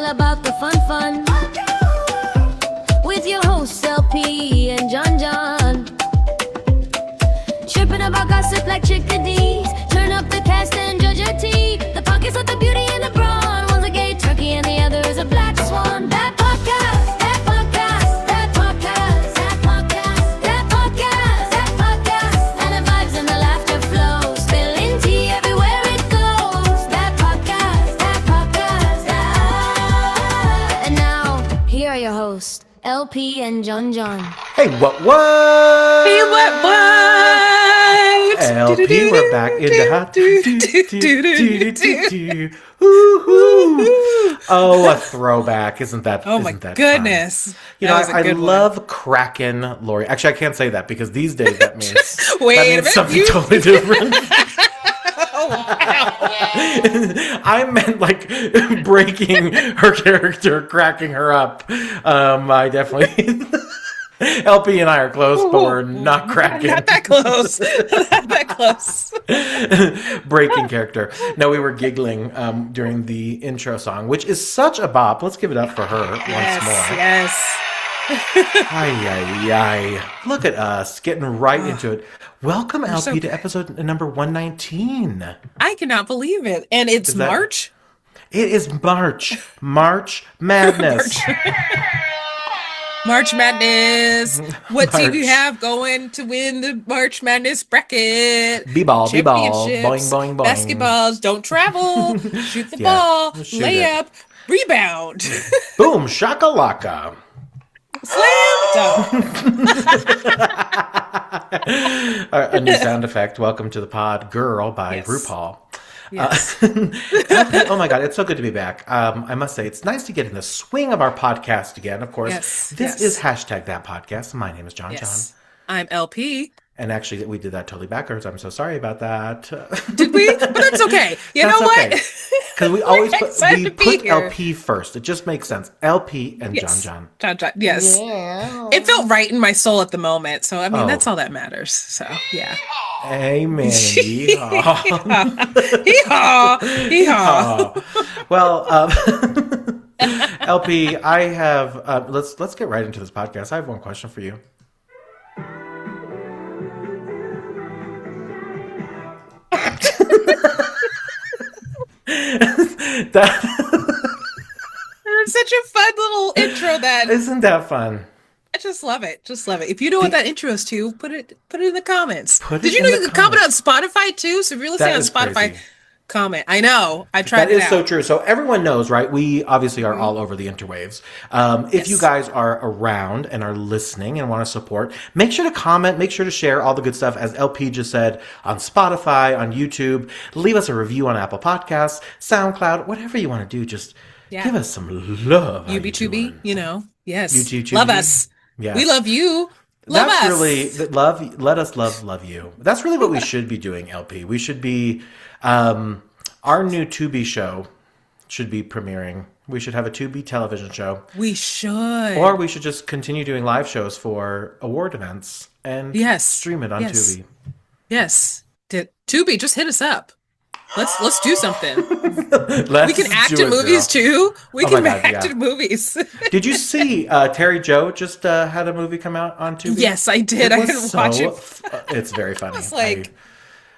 about the fun. With your hosts LP and John. Tripping about gossip like chickadees. Turn up the cast and judge your tea. The pockets of the beauty and the brawn. One's a gay turkey and the other is a black swan. That podcast, that podcast, that podcast, that podcast, that podcast, that podcast. And the vibes and the laughter flow. Spilling tea everywhere it goes. That podcast, that podcast, that. And now, here are your hosts, LP and John. Hey, what? Hey, what? LP, we're back in the hot. Oh, a throwback! Isn't that? Oh my isn't that goodness! Fun? You know, I love cracking Lori. Actually, I can't say that because these days that means something totally different. I meant like breaking her character, cracking her up. I definitely. LP and I are close, but we're not cracking. Not that close. Not that close. Breaking character. No, we were giggling during the intro song, which is such a bop. Let's give it up for her once more. Yes. Ay. Look at us getting right into it. Welcome, LP, to episode number 119. I cannot believe it. And it's March? It is March. March Madness. March Madness. What team do you have going to win the March Madness bracket? B-ball. Boing, boing, boing. Basketballs. Don't travel. Shoot the ball. Layup. Rebound. Boom. Shakalaka. Slam dunk. A new sound effect. Welcome to the pod, Girl by RuPaul. Yes. Oh my God, it's so good to be back. I must say, it's nice to get in the swing of our podcast again. Of course, this is hashtag that podcast. My name is John. I'm LP. And actually, we did that totally backwards. I'm so sorry about that. Did we? But that's okay. You know what? Because we always put LP first. It just makes sense. LP and John. John. Yes. Yeah. It felt right in my soul at the moment. So, I mean, that's all that matters. So, yeah. Amen. Yeehaw. Yeehaw. Well, LP, I have, let's get right into this podcast. I have one question for you. It's such a fun little intro. Isn't that fun? I just love it. If you know what that intro is to, put it in the comments. Did you know you can comment on Spotify too? So if you're listening on Spotify, comment. I know. I tried that. That is so true. So everyone knows, right? We obviously are all over the interwaves. If you guys are around and are listening and want to support, make sure to comment, make sure to share all the good stuff. As LP just said, on Spotify, on YouTube, leave us a review on Apple Podcasts, SoundCloud, whatever you want to do. Just give us some love. UB2B, you know. Yes. UB2B. Love us. Yes. We love you. That's really love. Let us love you. That's really what we should be doing, LP. We should be our new Tubi show should be premiering. We should have a Tubi television show. We should. Or we should just continue doing live shows for award events and stream it on Tubi. Yes. Tubi, just hit us up. Let's do something. We can act in movies too. We can act in movies. Did you see Terry Joe just had a movie come out on Tubi? Yes, I did. I didn't watch it. It's very funny. I was like,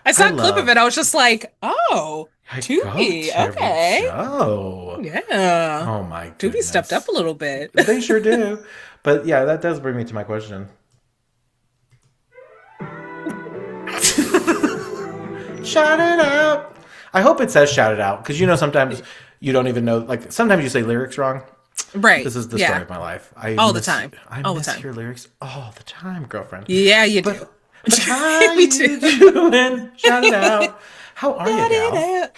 I saw a clip of it. I was just like, oh, Tubi. Okay. Oh. Yeah. Oh my goodness. Tubi stepped up a little bit. They sure do. But yeah, that does bring me to my question. Shout it out. I hope it says shout it out, because sometimes you don't even know, like sometimes you say lyrics wrong. Right. This is the story of my life. All the time. I miss your lyrics all the time, girlfriend. Yeah, you do. But how you doing? Shout it out. How are you, gal?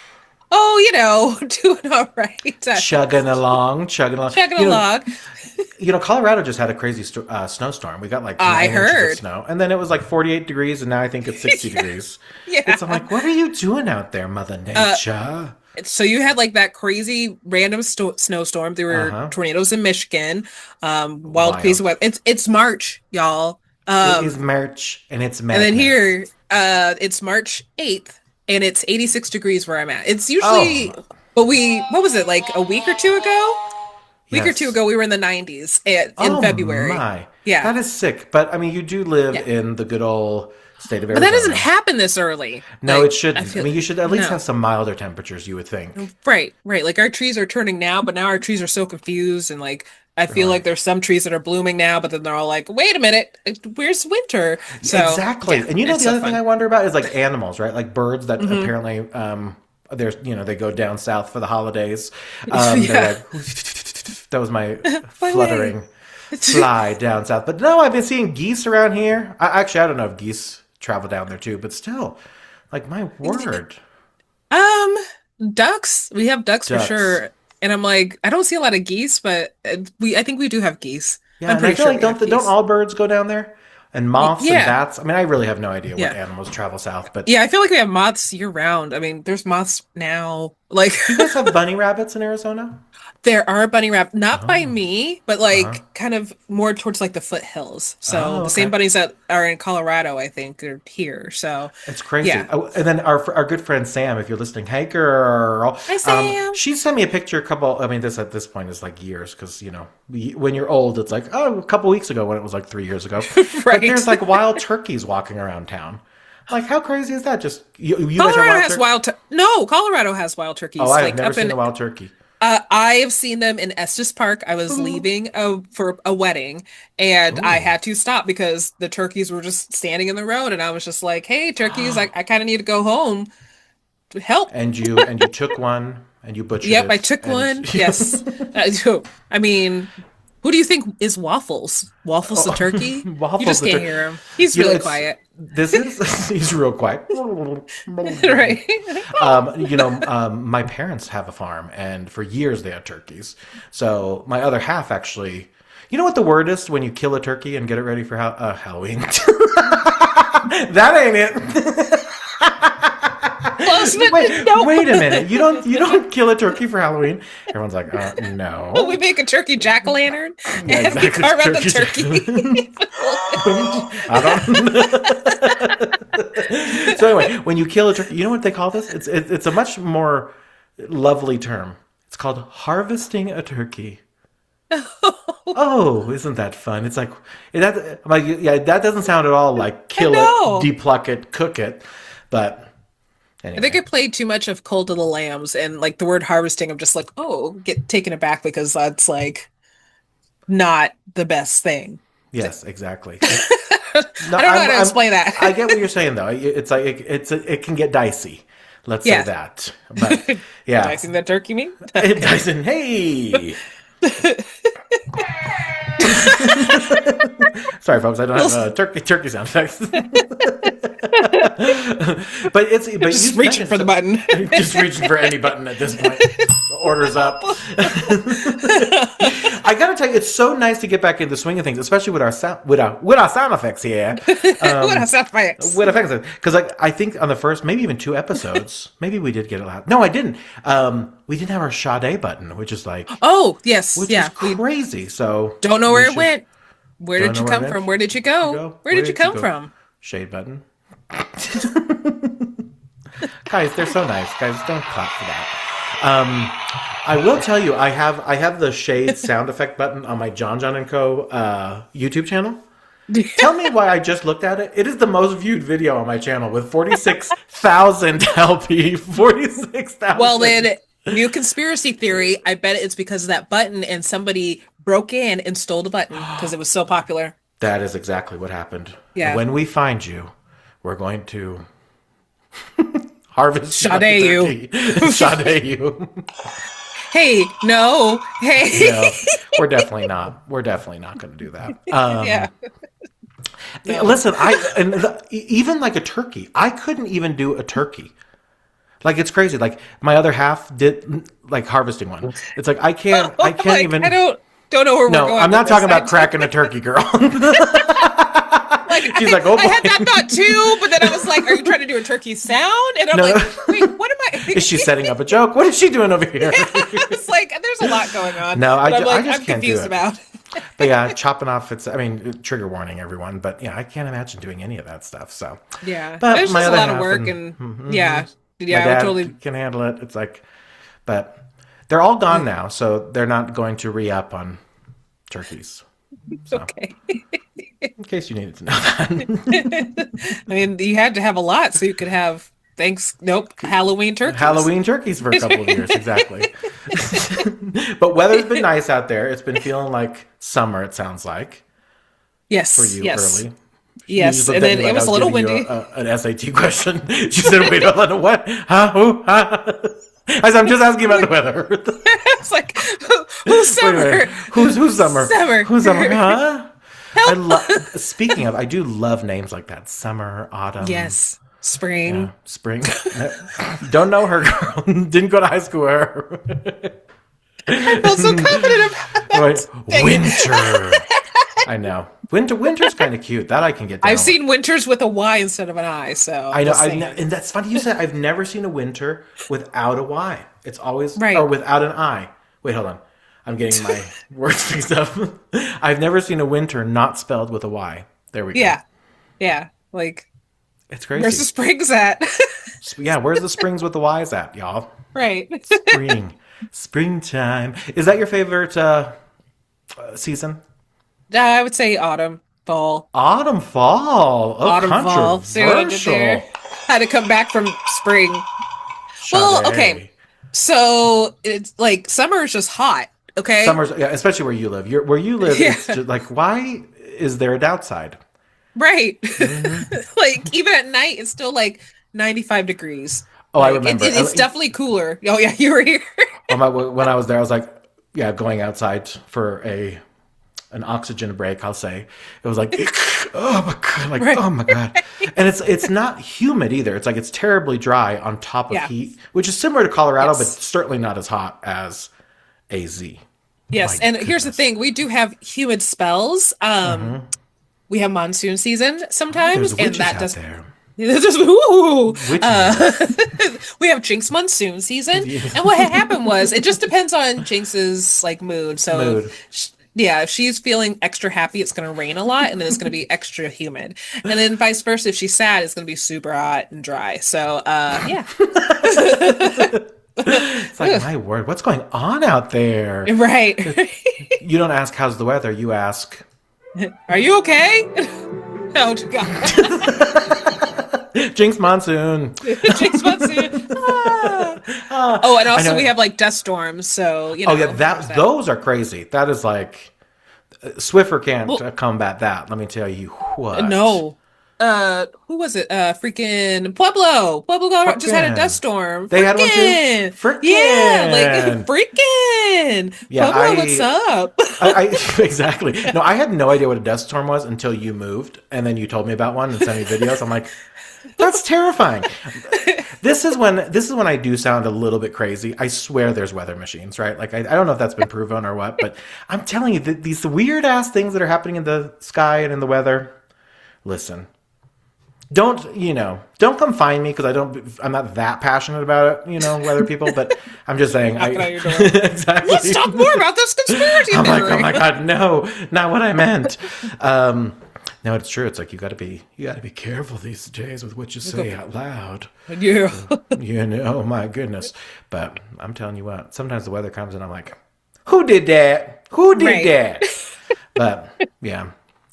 Oh, doing all right. Chugging along. Along. Colorado just had a crazy snowstorm. We got like 9 inches of snow, and then it was like 48 degrees, and now I think it's 60 degrees. Yeah. I'm like, what are you doing out there, Mother Nature? So you had like that crazy random snowstorm. There were tornadoes in Michigan. Wild piece of weather. It's March, y'all. It is March, and it's madness. And then here, it's March 8th, and it's 86 degrees where I'm at. It's usually, but what was it, like a week or two ago? week or two ago, we were in the 90s in February. My. Yeah. That is sick. But I mean, you do live in the good old state of Arizona. But that doesn't happen this early. No, it shouldn't. I mean, you should at least have some milder temperatures, you would think. Right. Like our trees are turning now, but now our trees are so confused. And like, I feel like there's some trees that are blooming now, but then they're all like, wait a minute, where's winter? So, exactly. And you know, the other thing I wonder about is like animals, right? Like birds that apparently, there's, they go down south for the holidays. They're like, that was my fluttering fly down south. But no, I've been seeing geese around here. Actually, I don't know if geese travel down there too, but still, like, my word. Ducks. We have ducks for sure. And I'm like, I don't see a lot of geese, but I think we do have geese. Yeah, I'm pretty sure like don't all birds go down there? And moths and bats. I mean, I really have no idea what animals travel south, but yeah, I feel like we have moths year round. I mean, there's moths now. Like, you guys have bunny rabbits in Arizona? There are bunny rabbits, not by me, but like kind of more towards like the foothills. So the same bunnies that are in Colorado, I think, are here. So it's crazy. Yeah. Oh, and then our good friend Sam, if you're listening, hey girl, hi Sam. She sent me a picture. This at this point is like years because when you're old, it's like a couple weeks ago when it was like 3 years ago. Right. But there's like wild turkeys walking around town. Like, how crazy is that? Just you Colorado has wild. No, Colorado has wild turkeys. Oh, I've never seen a wild turkey. I have seen them in Estes Park. I was leaving for a wedding, and I had to stop because the turkeys were just standing in the road, and I was just like, "Hey, turkeys! I kind of need to go home. Help!" And you took one and you butchered it. Yep, I took one. Yes. I mean, who do you think is Waffles? Waffles the turkey? Waffles you just can't hear him. He's really quiet. He's real quiet. Right. My parents have a farm, and for years they had turkeys. So my other half actually, you know what the word is when you kill a turkey and get it ready for Halloween? That ain't it. Wait a minute. You don't kill a turkey for Halloween. Everyone's like, no. We make a turkey jack-o'-lantern and we carve out the turkey. I don't. So anyway, when you kill a turkey, you know what they call this? It's a much more lovely term. It's called harvesting a turkey. Oh, isn't that fun? It's like that. That doesn't sound at all like kill it, depuluck it, cook it, but. Anyway. I think I played too much of Cult of the Lambs, and like the word harvesting, I'm just like, get taken aback because that's like not the best thing. Yes, exactly. No, I don't know how to explain that. I get what you're saying though. It's like it can get dicey. Let's say that. But yeah, dicing that turkey meat. Dyson, hey. Sorry, folks. I don't have turkey sound effects. but just reaching for the button. Just reaching for any button at this point. Orders up. I gotta tell you, it's so nice to get back into the swing of things, especially with our sound effects here. With our sound effects. Because I think on the first, maybe even 2 episodes, maybe we did get it loud. No, I didn't. We didn't have our Sade button, which is like which is crazy. So don't know where it went. Where did you come from? Where did you go? Where did you come from? Shade button. Guys, they're so nice. Guys, don't clap for that. I will tell you, I have the shade sound effect button on my John and Co. YouTube channel. Tell me why I just looked at it. It is the most viewed video on my channel with 46,000 LP. 46,000. Well, then, new conspiracy theory. I bet it's because of that button and somebody broke in and stole the button because it was so popular. That is exactly what happened. Yeah. When we find you, we're going to harvest Sade you. Sade you. Hey, no. Hey. No, we're definitely not. We're definitely not going to do that. Yeah. No. Listen, even like a turkey, I couldn't even do a turkey. Like, it's crazy. Like, my other half did like harvesting one. It's like I can't even. I don't know where we're going. No, I'm not talking about cracking a turkey, girl. She's like, oh boy. I had that thought too, but then I was like, are you trying to do a turkey sound? And I'm like, wait, what am I? Is she setting up a joke? What is she doing over here? It's like, there's a lot going on. No, I just I'm can't confused do it. about. But yeah, chopping off, trigger warning, everyone. But yeah, I can't imagine doing any of that stuff. So yeah, but it's just a lot of work and yeah, my dad totally can handle it. It's like, but They're all gone now, so they're not going to re-up on turkeys. So, Okay. in case you needed to know that. I mean, you had to have a lot so you could have Halloween turkeys. Halloween turkeys for a couple of years, exactly. But weather's been nice out there. It's been feeling like summer, it sounds like. Yes. For you yes. early. Yes. And then it was a little windy. An SAT question. She said, wait, hold on, what? Huh? Who? Huh? I said, I'm just asking about the weather. It's like, who's summer? Who's summer? Summer. Who's summer? Huh? Speaking of, I do love names like that. Summer, autumn. Yes. Spring. Yeah, spring. Don't know her, girl. Didn't go to high school with her. I felt so confident about that. Right. Winter. I know. Winter's kind of cute. That I can get down I've seen winters with a Y instead of an I, so I know. And that's funny you said. I've never seen a winter without a Y. It's always or without an I. Wait, hold on. I'm getting my words mixed up. I've never seen a winter not spelled with a Y. There we go. Yeah. Like, it's crazy. where's the springs at? Yeah, where's the springs with the Y's at, y'all? Right. Springtime. Is that your favorite season? I would say autumn, fall. Autumn, fall. Oh, autumn, fall. See what I did there? Had to come back from spring. Well, okay. So it's like summer is just hot. Okay. Summer's, yeah, especially where you live. Where you live, it's just like, why is there a downside? Right. Mm-hmm. Like even at night, it's still like 95 degrees. Oh, like, I remember. It's definitely cooler. Oh yeah, you were here. When I was there, I was like, going outside for an oxygen break. I'll say it was like, oh my god, oh my god, and it's not humid either. It's like it's terribly dry on top of heat, which is similar to Colorado, but certainly not as hot as AZ. Yes, and here's the thing: we do have humid spells. We have monsoon season sometimes, and that does. We have Jinx monsoon season, and what had happened was it just depends on Jinx's like mood. So. If she's feeling extra happy, it's going to rain a lot, and then it's going to be extra humid. And then vice versa, if she's sad, it's going to be super hot and dry. So, yeah. It's like, my word, what's going on out there? Right. You don't ask, how's the weather? You ask, are you okay? Oh, God. Jinx monsoon. Jinx monsoon. Oh, and also we have like dust storms, so you know. Oh yeah, those are crazy. That is like Swiffer can't combat that. Let me tell you what. No. Who was it? Freaking Pueblo. Pueblo just had a dust storm. They had one too. Frickin'. Yeah, like freaking. Yeah, Pueblo, what's up? I exactly. No, I had no idea what a dust storm was until you moved, and then you told me about one and sent me videos. I'm like, that's terrifying. This is when I do sound a little bit crazy. I swear there's weather machines, right? Like I don't know if that's been proven or what, but I'm telling you these weird ass things that are happening in the sky and in the weather. Listen, don't come find me because I'm not that passionate about it, weather people. But I'm just saying, exactly. Let's talk more about this conspiracy theory. I'm like, oh my god, no, not what I meant. No, it's true. It's like you got to be careful these days with what you say out loud. Yeah. Oh my goodness. But I'm telling you what, sometimes the weather comes and I'm like, who did that? Who did that? But yeah.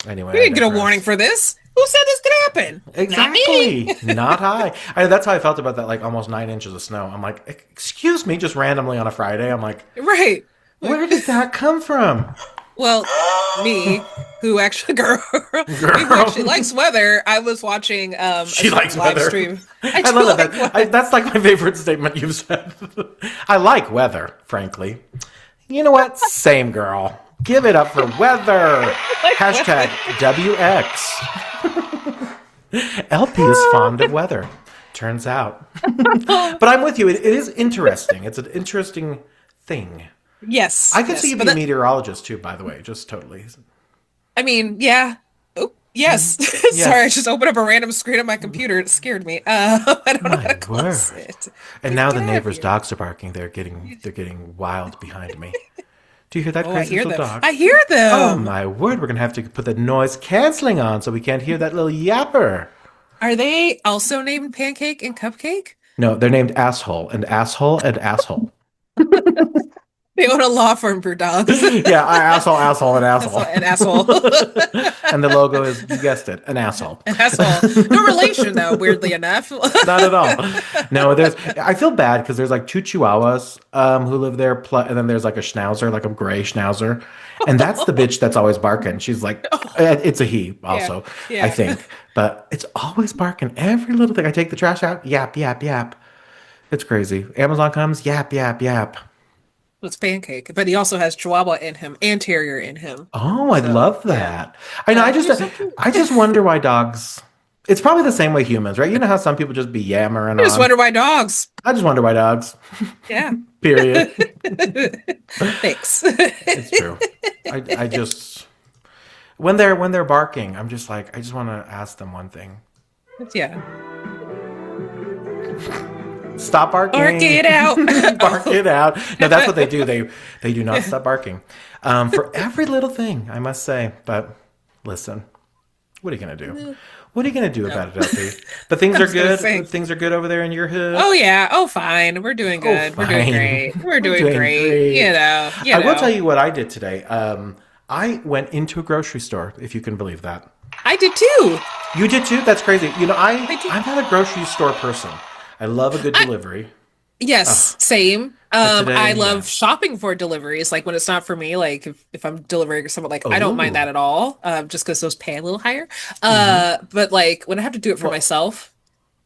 Anyway, we didn't get a warning for this. Who said this could happen? Exactly. Not me. Not I. That's how I felt about that, like almost 9 inches of snow. I'm like, excuse me, just randomly on a Friday. I'm like, right. Where did that come from? Well, me, who actually likes weather, I was watching she likes live weather. Stream. I love that. That's like my favorite statement you've said. I like weather, frankly. You know what? Same girl. Give it up for weather. Hashtag WX. LP is fond of weather, turns out. But I'm with you. It is interesting. It's an interesting thing. Yes. I could see you being a meteorologist too, by the way. Just totally. I mean, yeah. Oh, yes. Yes. Sorry, I just opened up a random screen on my computer. It scared me. I don't know how to close it. And now the neighbors' dogs are barking. They're getting wild behind me. Do you hear that crazy little dog? I hear them. Oh my word! We're gonna have to put the noise canceling on so we can't hear that little yapper. Are they also named Pancake and Cupcake? No, they're named Asshole and Asshole and Asshole. They own a law firm for dogs. Yeah, asshole, asshole, and That's asshole. an asshole. And the logo is, you guessed it, an asshole. An asshole. No relation, though, weirdly enough. Not at all. No, there's. I feel bad because there's like two Chihuahuas who live there, and then there's like a Schnauzer, like a gray Schnauzer, and that's the bitch that's always barking. She's like, it's a he also, Yeah. I think, but it's always barking every little thing. I take the trash out, yap, yap, yap. It's crazy. Amazon comes, yap, yap, yap. It's Pancake, but he also has Chihuahua in him and Terrier in him. Oh, I So, love yeah. that. I know. You're so cute. I just wonder why dogs. It's probably the same way humans, right? You know how some people just be yammering I just on. wonder why dogs. I just wonder why dogs. Yeah. Period. Thanks. It's true. I just when they're barking, I'm just like I just want to ask them one thing. Yeah. Stop barking. Bark it out. Bark it out. No, that's what they do. They do not stop barking for every little thing. I must say, but listen, what are you gonna do? What are you gonna do about it, LP? But things are was gonna good. say. Things are good over there in your hood. Oh yeah. Oh fine. We're doing good. We're doing fine. great. We're doing doing great. great. You know. I will tell you what I did today. I went into a grocery store, if you can believe that. I did too. You did too? That's crazy. You know, did. I'm not a grocery store person. I love a good delivery. Yes, same. today, I yeah. love shopping for deliveries. Like when it's not for me, like if I'm delivering or something, like I don't mind Ooh. that at all. Just because those pay a little higher. But like when I have to do it for myself,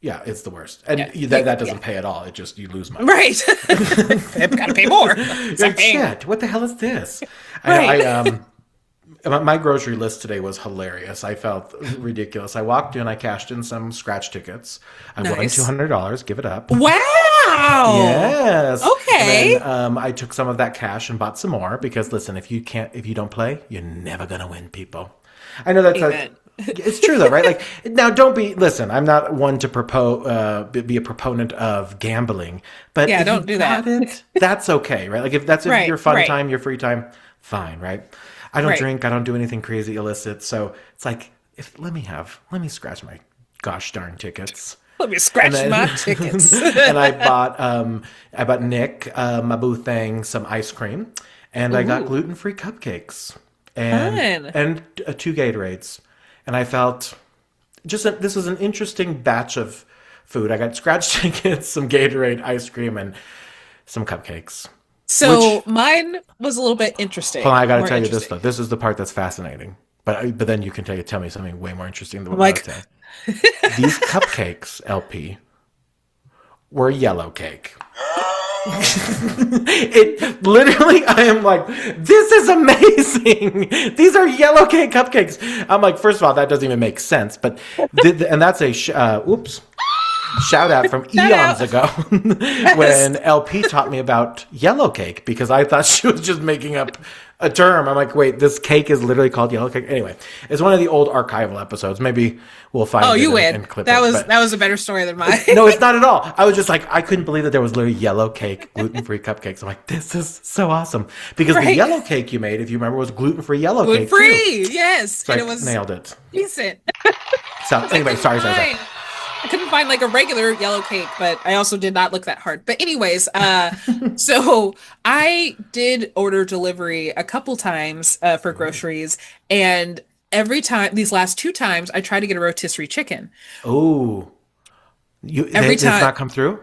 Yeah, it's the worst. And Yeah. that doesn't pay at all. It just, you lose money. right? I've got to pay more. You're So I'm like, paying. shit, what the hell is this? Right. My grocery list today was hilarious. I felt ridiculous. I walked in, I cashed in some scratch tickets. I won Nice. $200. Give it up. Wow. Yes. Okay. And then I took some of that cash and bought some more because listen, if you don't play, you're never gonna win, people. I know that's Amen. it's true though, right? Like now, listen. I'm not one to be a proponent of gambling, but Yeah, if don't you do that. got it, that's okay, right? Like if that's Right, your fun right. time, your free time, fine, right? I don't Right. drink. I don't do anything crazy illicit, so it's like let me scratch my gosh darn tickets. Let me scratch then- my tickets. And I bought Nick, my boo thing, some ice cream, and I got gluten-free cupcakes and Fun. and 2 Gatorades, and I felt this was an interesting batch of food. I got scratch tickets, some Gatorade ice cream, and some cupcakes. So mine was a little bit interesting. Well, I got to More tell you this interesting. though. This is the part that's fascinating. But then you can tell me something way more interesting than what Like- I was saying. These cupcakes, LP, were yellow cake. It literally, I am like, this is amazing. These are yellow cake cupcakes. I'm like, first of all, that doesn't even make sense. But and that's a oops. Shout out from eons ago when LP taught me about yellow cake because I thought she was just making up a term. I'm like, wait, this cake is literally called yellow cake. Anyway, it's one of the old archival episodes. Maybe we'll find Oh, it you and win. clip That it. was But that was a better story than mine. no, it's not at all. I was just like, I couldn't believe that there was literally yellow cake, gluten-free cupcakes. I'm like, this is so awesome. Because the Right. yellow cake you made, if you remember, was gluten-free yellow cake too. Free, yes, So and I it was nailed it. decent. So anyway, sorry. Fine. I couldn't find like a regular yellow cake, but I also did not look that hard. But anyways, so I did order delivery a couple times for groceries, and every time, these last 2 times, I tried to get a rotisserie chicken. Oh, Every it's time- not come through?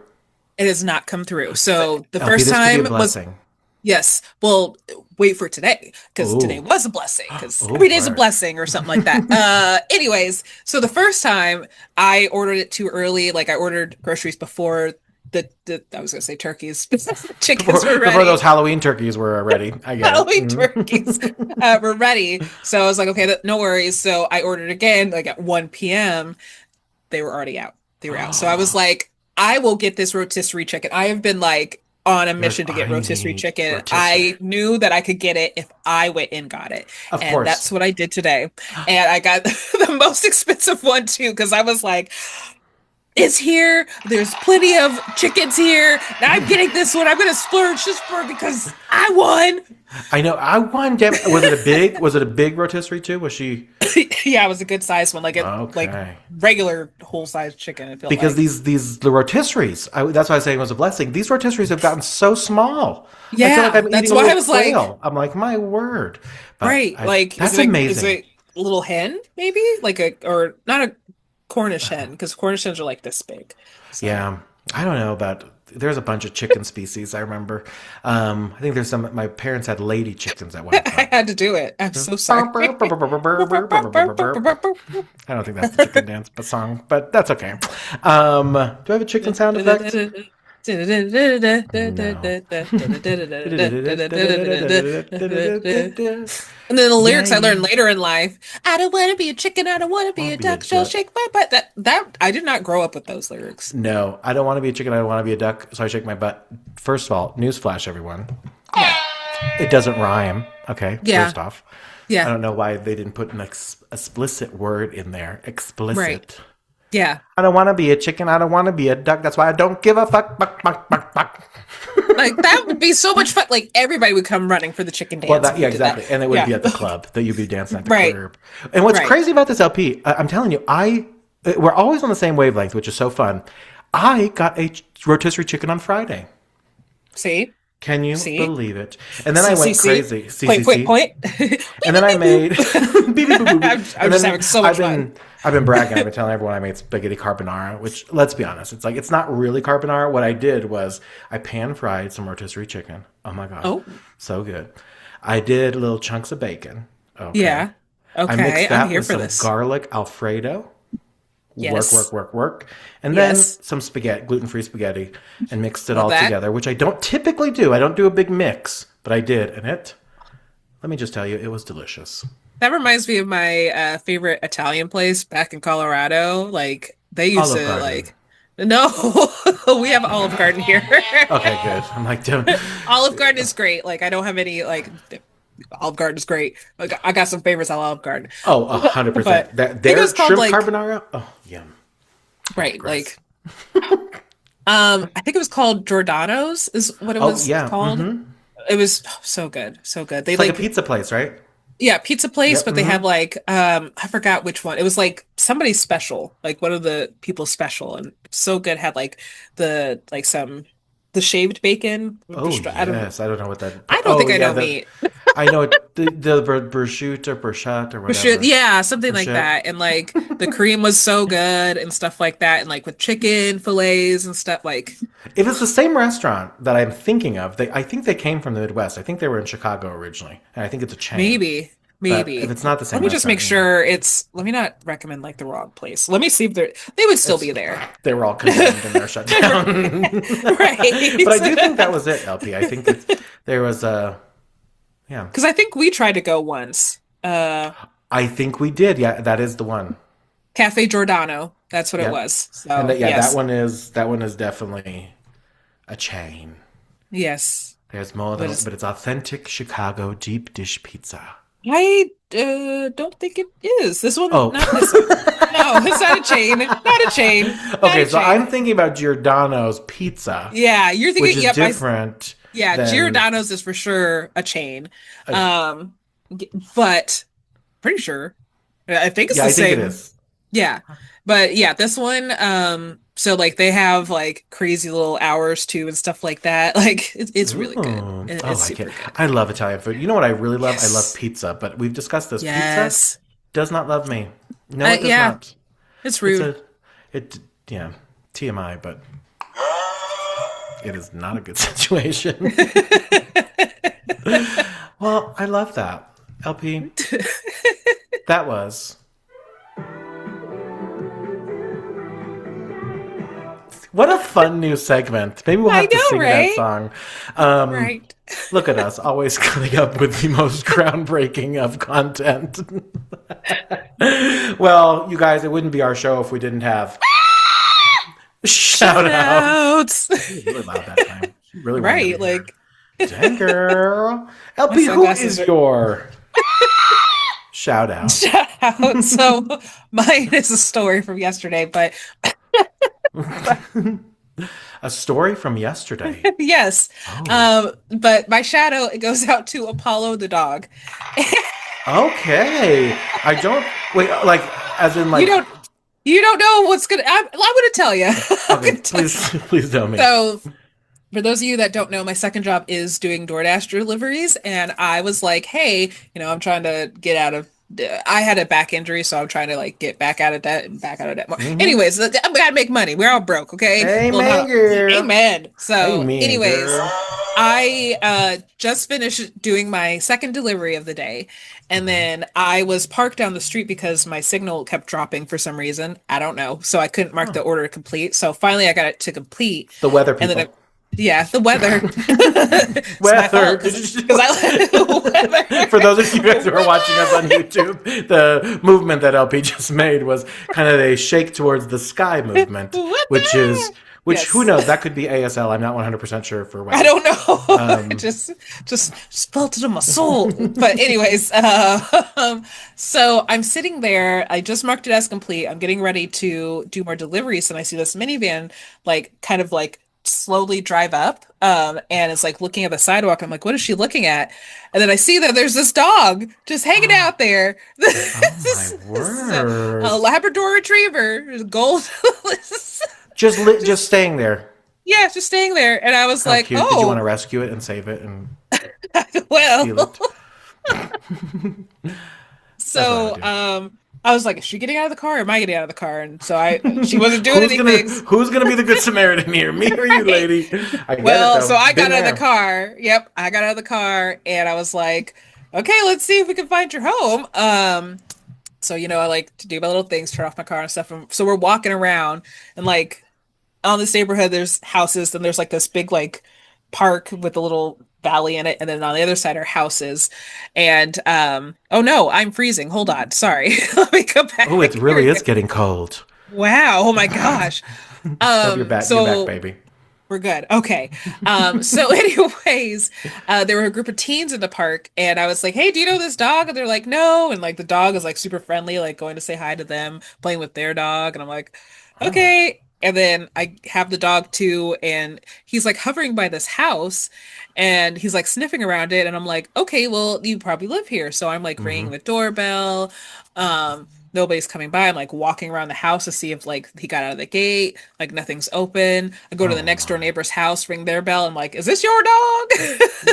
It has not come through. So the LP, first this could be a time was blessing. yes. Well, wait for today because Ooh. today was a blessing because Oh, every day's a word. blessing or something like that. Anyways, so the first time I ordered it too early, like I ordered groceries before the I was gonna say turkeys, chickens were ready. Before those Halloween turkeys were ready. I get Halloween it. turkeys were ready. So I was like, okay, no worries. So I ordered again, like at 1 p.m. They were already out. They were out. So I was like, I will get this rotisserie chicken. I have been like on a mission to get I rotisserie need chicken. rotisserie. I knew that I could get it if I went and got it. Of And course. that's what I did today. And I got the most expensive one too, because I was like, is here. There's plenty of chickens here. Now I'm getting this one. I'm gonna splurge just for because I won. I know. I won. Damn it. Was it a big rotisserie too? Was she? Yeah, it was a good size one, like Okay. regular whole size chicken. I feel Because like. the rotisseries, that's why I was saying it was a blessing. These rotisseries have gotten so small. I feel like Yeah, I'm that's eating a why I little was like, quail. I'm like, my word. But right, like that's is amazing. it a little hen maybe like a or not a Cornish hen because Cornish hens are like this big. So Yeah, I don't know about. There's a bunch of chicken species. I remember. I think there's some. My parents had lady chickens at one I point. had to do it. I'm so I sorry. don't think that's the chicken dance but song, but that's okay. Do I have a chicken sound effect? No. And then the Yeah, lyrics I yeah. learned later in life. I don't want to be a chicken. I don't want to be Wanna a be a duck. So duck. shake my butt. That I did not grow up with those lyrics. No, I don't want to be a chicken. I don't want to be a duck. So I shake my butt. First of all, newsflash, everyone. Yeah. It doesn't rhyme. Okay, Yeah. first off. I Yeah. don't know why they didn't put an explicit word in there. Right. Explicit. Yeah. I don't want to be a chicken. I don't want to be a duck. That's why I don't give a fuck. Buck, buck, buck, buck. Like that would be so much fun. Like everybody would come running for the chicken dance. Well, if we yeah, did that. exactly. And it would Yeah. be at the club that you'd be dancing at the Right. club. And what's Right. crazy about this LP, I'm telling you, we're always on the same wavelength, which is so fun. I got a rotisserie chicken on Friday. See? Can you See? believe it? And then I went crazy. Point. And then I made beep, beep, boop, boop, boop. I'm And just then having so much fun. I've been bragging. I've been telling everyone I made spaghetti carbonara, which, let's be honest, it's not really carbonara. What I did was I pan fried some rotisserie chicken. Oh my god, Oh. so good. I did little chunks of bacon. Okay. Yeah. I mixed Okay. that I'm here with for some this. garlic Alfredo. Yes. Work. And then Yes. some spaghetti, gluten-free spaghetti, and mixed it Love all that. together, which I don't typically do. I don't do a big mix, but I did. And let me just tell you, it was delicious. That reminds me of my favorite Italian place back in Colorado. Like they used Olive to Garden. like no, we have Olive Garden here. Okay, good. I'm like, don't. Olive Garden is great. Like I don't have any like Olive Garden is great. Like, I got some favorites at Olive Garden. Oh, 100%. But That I think it their was called shrimp like carbonara. Oh, yum. right, Gross. like I think it was called Giordano's is what it Oh, was yeah. called. Mm-hmm. It was so good, so good. They It's like a like pizza place, right? yeah, pizza place, Yep. but they Mm-hmm. have like I forgot which one. It was like somebody's special, like one of the people's special, and so good. Had like the like some the shaved bacon. Oh, I don't yes. I don't know what that. I don't Oh, think I yeah. know meat. I know the prosciutto or bruschetta or whatever. Yeah, something like Bruschetta. that. And like the cream was so good and stuff like that, and like with chicken fillets and stuff like If it's the same restaurant that I'm thinking of, I think they came from the Midwest. I think they were in Chicago originally, and I think it's a chain. maybe. But Maybe. if it's not the same Let me just make restaurant, sure it's let me not recommend like the wrong place. Let me see if they would still be there. they were all condemned and they're shut down. Right. But I do think that was it, LP. I think there was a, yeah. Because I think we tried to go once. I think we did. Yeah, that is the one. Cafe Giordano. That's what Yeah. it was. So And yeah, yes. that one is definitely a chain. Yes. There's more than, But it's- but it's authentic Chicago deep dish pizza. I don't think it is. This one, Oh. not this one. No, it's not a chain. Not a chain. Not Okay, a so chain. I'm thinking about Giordano's pizza, Yeah, you're which thinking. is Yep. different. Yeah, than- Giordano's is for sure a chain. But pretty sure. I think it's Yeah, the I think same. it is. Yeah. But yeah, this one, so like they have like crazy little hours too and stuff like that. Like it's really good. Ooh. It's Oh, I super can't. good. I love Italian food. You know what I really love? I love Yes. pizza, but we've discussed this. Pizza Yes. does not love me. No, it does Yeah. not. It's It's rude. yeah, TMI, but it is not a good situation. Well, I love that. LP, that was. What a fun new segment. Maybe we'll have I to know, sing right? that song. Right. Look at us, always coming up with the most groundbreaking of content. Well, you guys, it wouldn't be our show if we didn't have shout out. Shoutouts. Really loud that time. She really wanted Right, to be here. like Dang girl. LP, My who sunglasses is are- your shout out? shout out. So mine is a story from yesterday, but A story from yesterday. Yes. Oh, But my shadow, it goes out to Apollo the dog. okay. I don't wait. Like, as in, You like, don't you don't know what's gonna I'm gonna tell you. I'm okay. gonna tell Please, please tell me. So, for those of you that don't know, my second job is doing DoorDash deliveries, and I was like, "Hey, I'm trying to get out of." I had a back injury, so I'm trying to like get back out of debt and back out of debt more. Mm-hmm. Anyways, I gotta make money. We're all broke, okay? Well, Amen, not girl. amen. So, Amen, anyways, girl. I just finished doing my second delivery of the day, and Mhm. then I was parked down the street because my signal kept dropping for some reason. I don't know, so I couldn't mark the Oh, order complete. So finally, I got it to complete, the weather and then people. yeah, the weather. It's my Weather. fault Did because you just, because I for those of you guys who are watching us on weather. YouTube, the movement that LP just made was kind of a shake towards the sky movement, which is, Weather. which who Yes. knows, that could be ASL. I'm not 100% sure for I weather. don't know. It Um, just felt it in my soul. But anyways, so I'm sitting there. I just marked it as complete. I'm getting ready to do more deliveries, and I see this minivan like kind of like slowly drive up. And it's like looking at the sidewalk. I'm like, what is she looking at? And then I see that there's this dog just hanging out there. oh my This is a word. Labrador Retriever, gold. Just Just staying there. yeah, just staying there. And I was How like, cute. Did you want to oh, rescue it and save it and well. steal it? That's what I would So, do. I was like, is she getting out of the car or am I getting out of the car? And so she wasn't doing anything. Who's gonna be the good Samaritan here? Me or you, Right. lady? I get it Well, so though. I Been got out of the there. car. Yep, I got out of the car and I was like, okay, let's see if we can find your home. So I like to do my little things, turn off my car and stuff. And so we're walking around and like on this neighborhood, there's houses, and there's like this big like park with a little valley in it, and then on the other side are houses. And oh no, I'm freezing. Hold on, sorry. Let me go Oh, it back. Here we really go. is getting cold. Wow, oh my gosh. Nope, you're back, So baby. we're good. Okay. So anyways, there were a group of teens in the park and I was like, "Hey, do you know this dog?" And they're like, "No." And like the dog is like super friendly, like going to say hi to them, playing with their dog, and I'm like, Oh. "Okay." And then I have the dog too, and he's like hovering by this house and he's like sniffing around it, and I'm like, "Okay, well, you probably live here." So I'm like ringing Mm-hmm. the doorbell. Nobody's coming by. I'm like walking around the house to see if like he got out of the gate. Like nothing's open. I go to the Oh next door my. neighbor's house, ring their bell. I'm like, "Is this your dog?"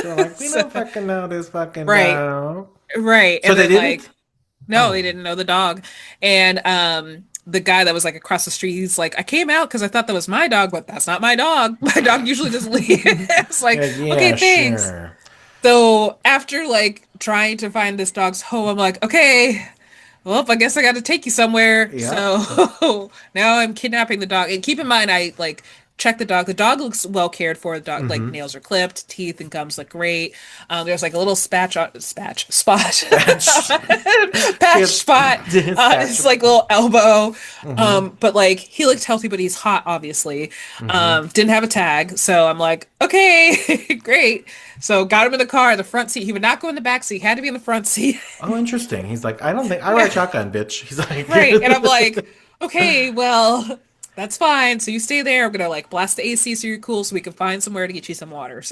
They're like, we So, don't fucking know this fucking right, dog. right. So And they then like, didn't? no, they Oh. didn't know the dog. And the guy that was like across the street, he's like, "I came out because I thought that was my dog, but that's not my dog. My dog usually just leaves." It's like, Yeah, okay, thanks. sure. So after like trying to find this dog's home, I'm like, okay, well, I guess I got to take you somewhere. Yep. So now I'm kidnapping the dog. And keep in mind, I like check the dog. The dog looks well cared for. The dog, like Mm-hmm. nails are clipped, teeth and gums look great. There's like a little spot, Spatch. patch Yes. spot. Spatch. It's like a little elbow. Mm-hmm. But like he looked healthy, but he's hot, obviously. Mm-hmm. Didn't have a tag, so I'm like, okay, great. So got him in the car, the front seat. He would not go in the back seat. He had to be in the front seat. Oh, interesting. He's like, I don't think I ride Yeah. shotgun, bitch. He's like, Right. And I'm like, okay, well, that's fine. So you stay there. I'm gonna like blast the AC so you're cool so we can find somewhere to get you some water.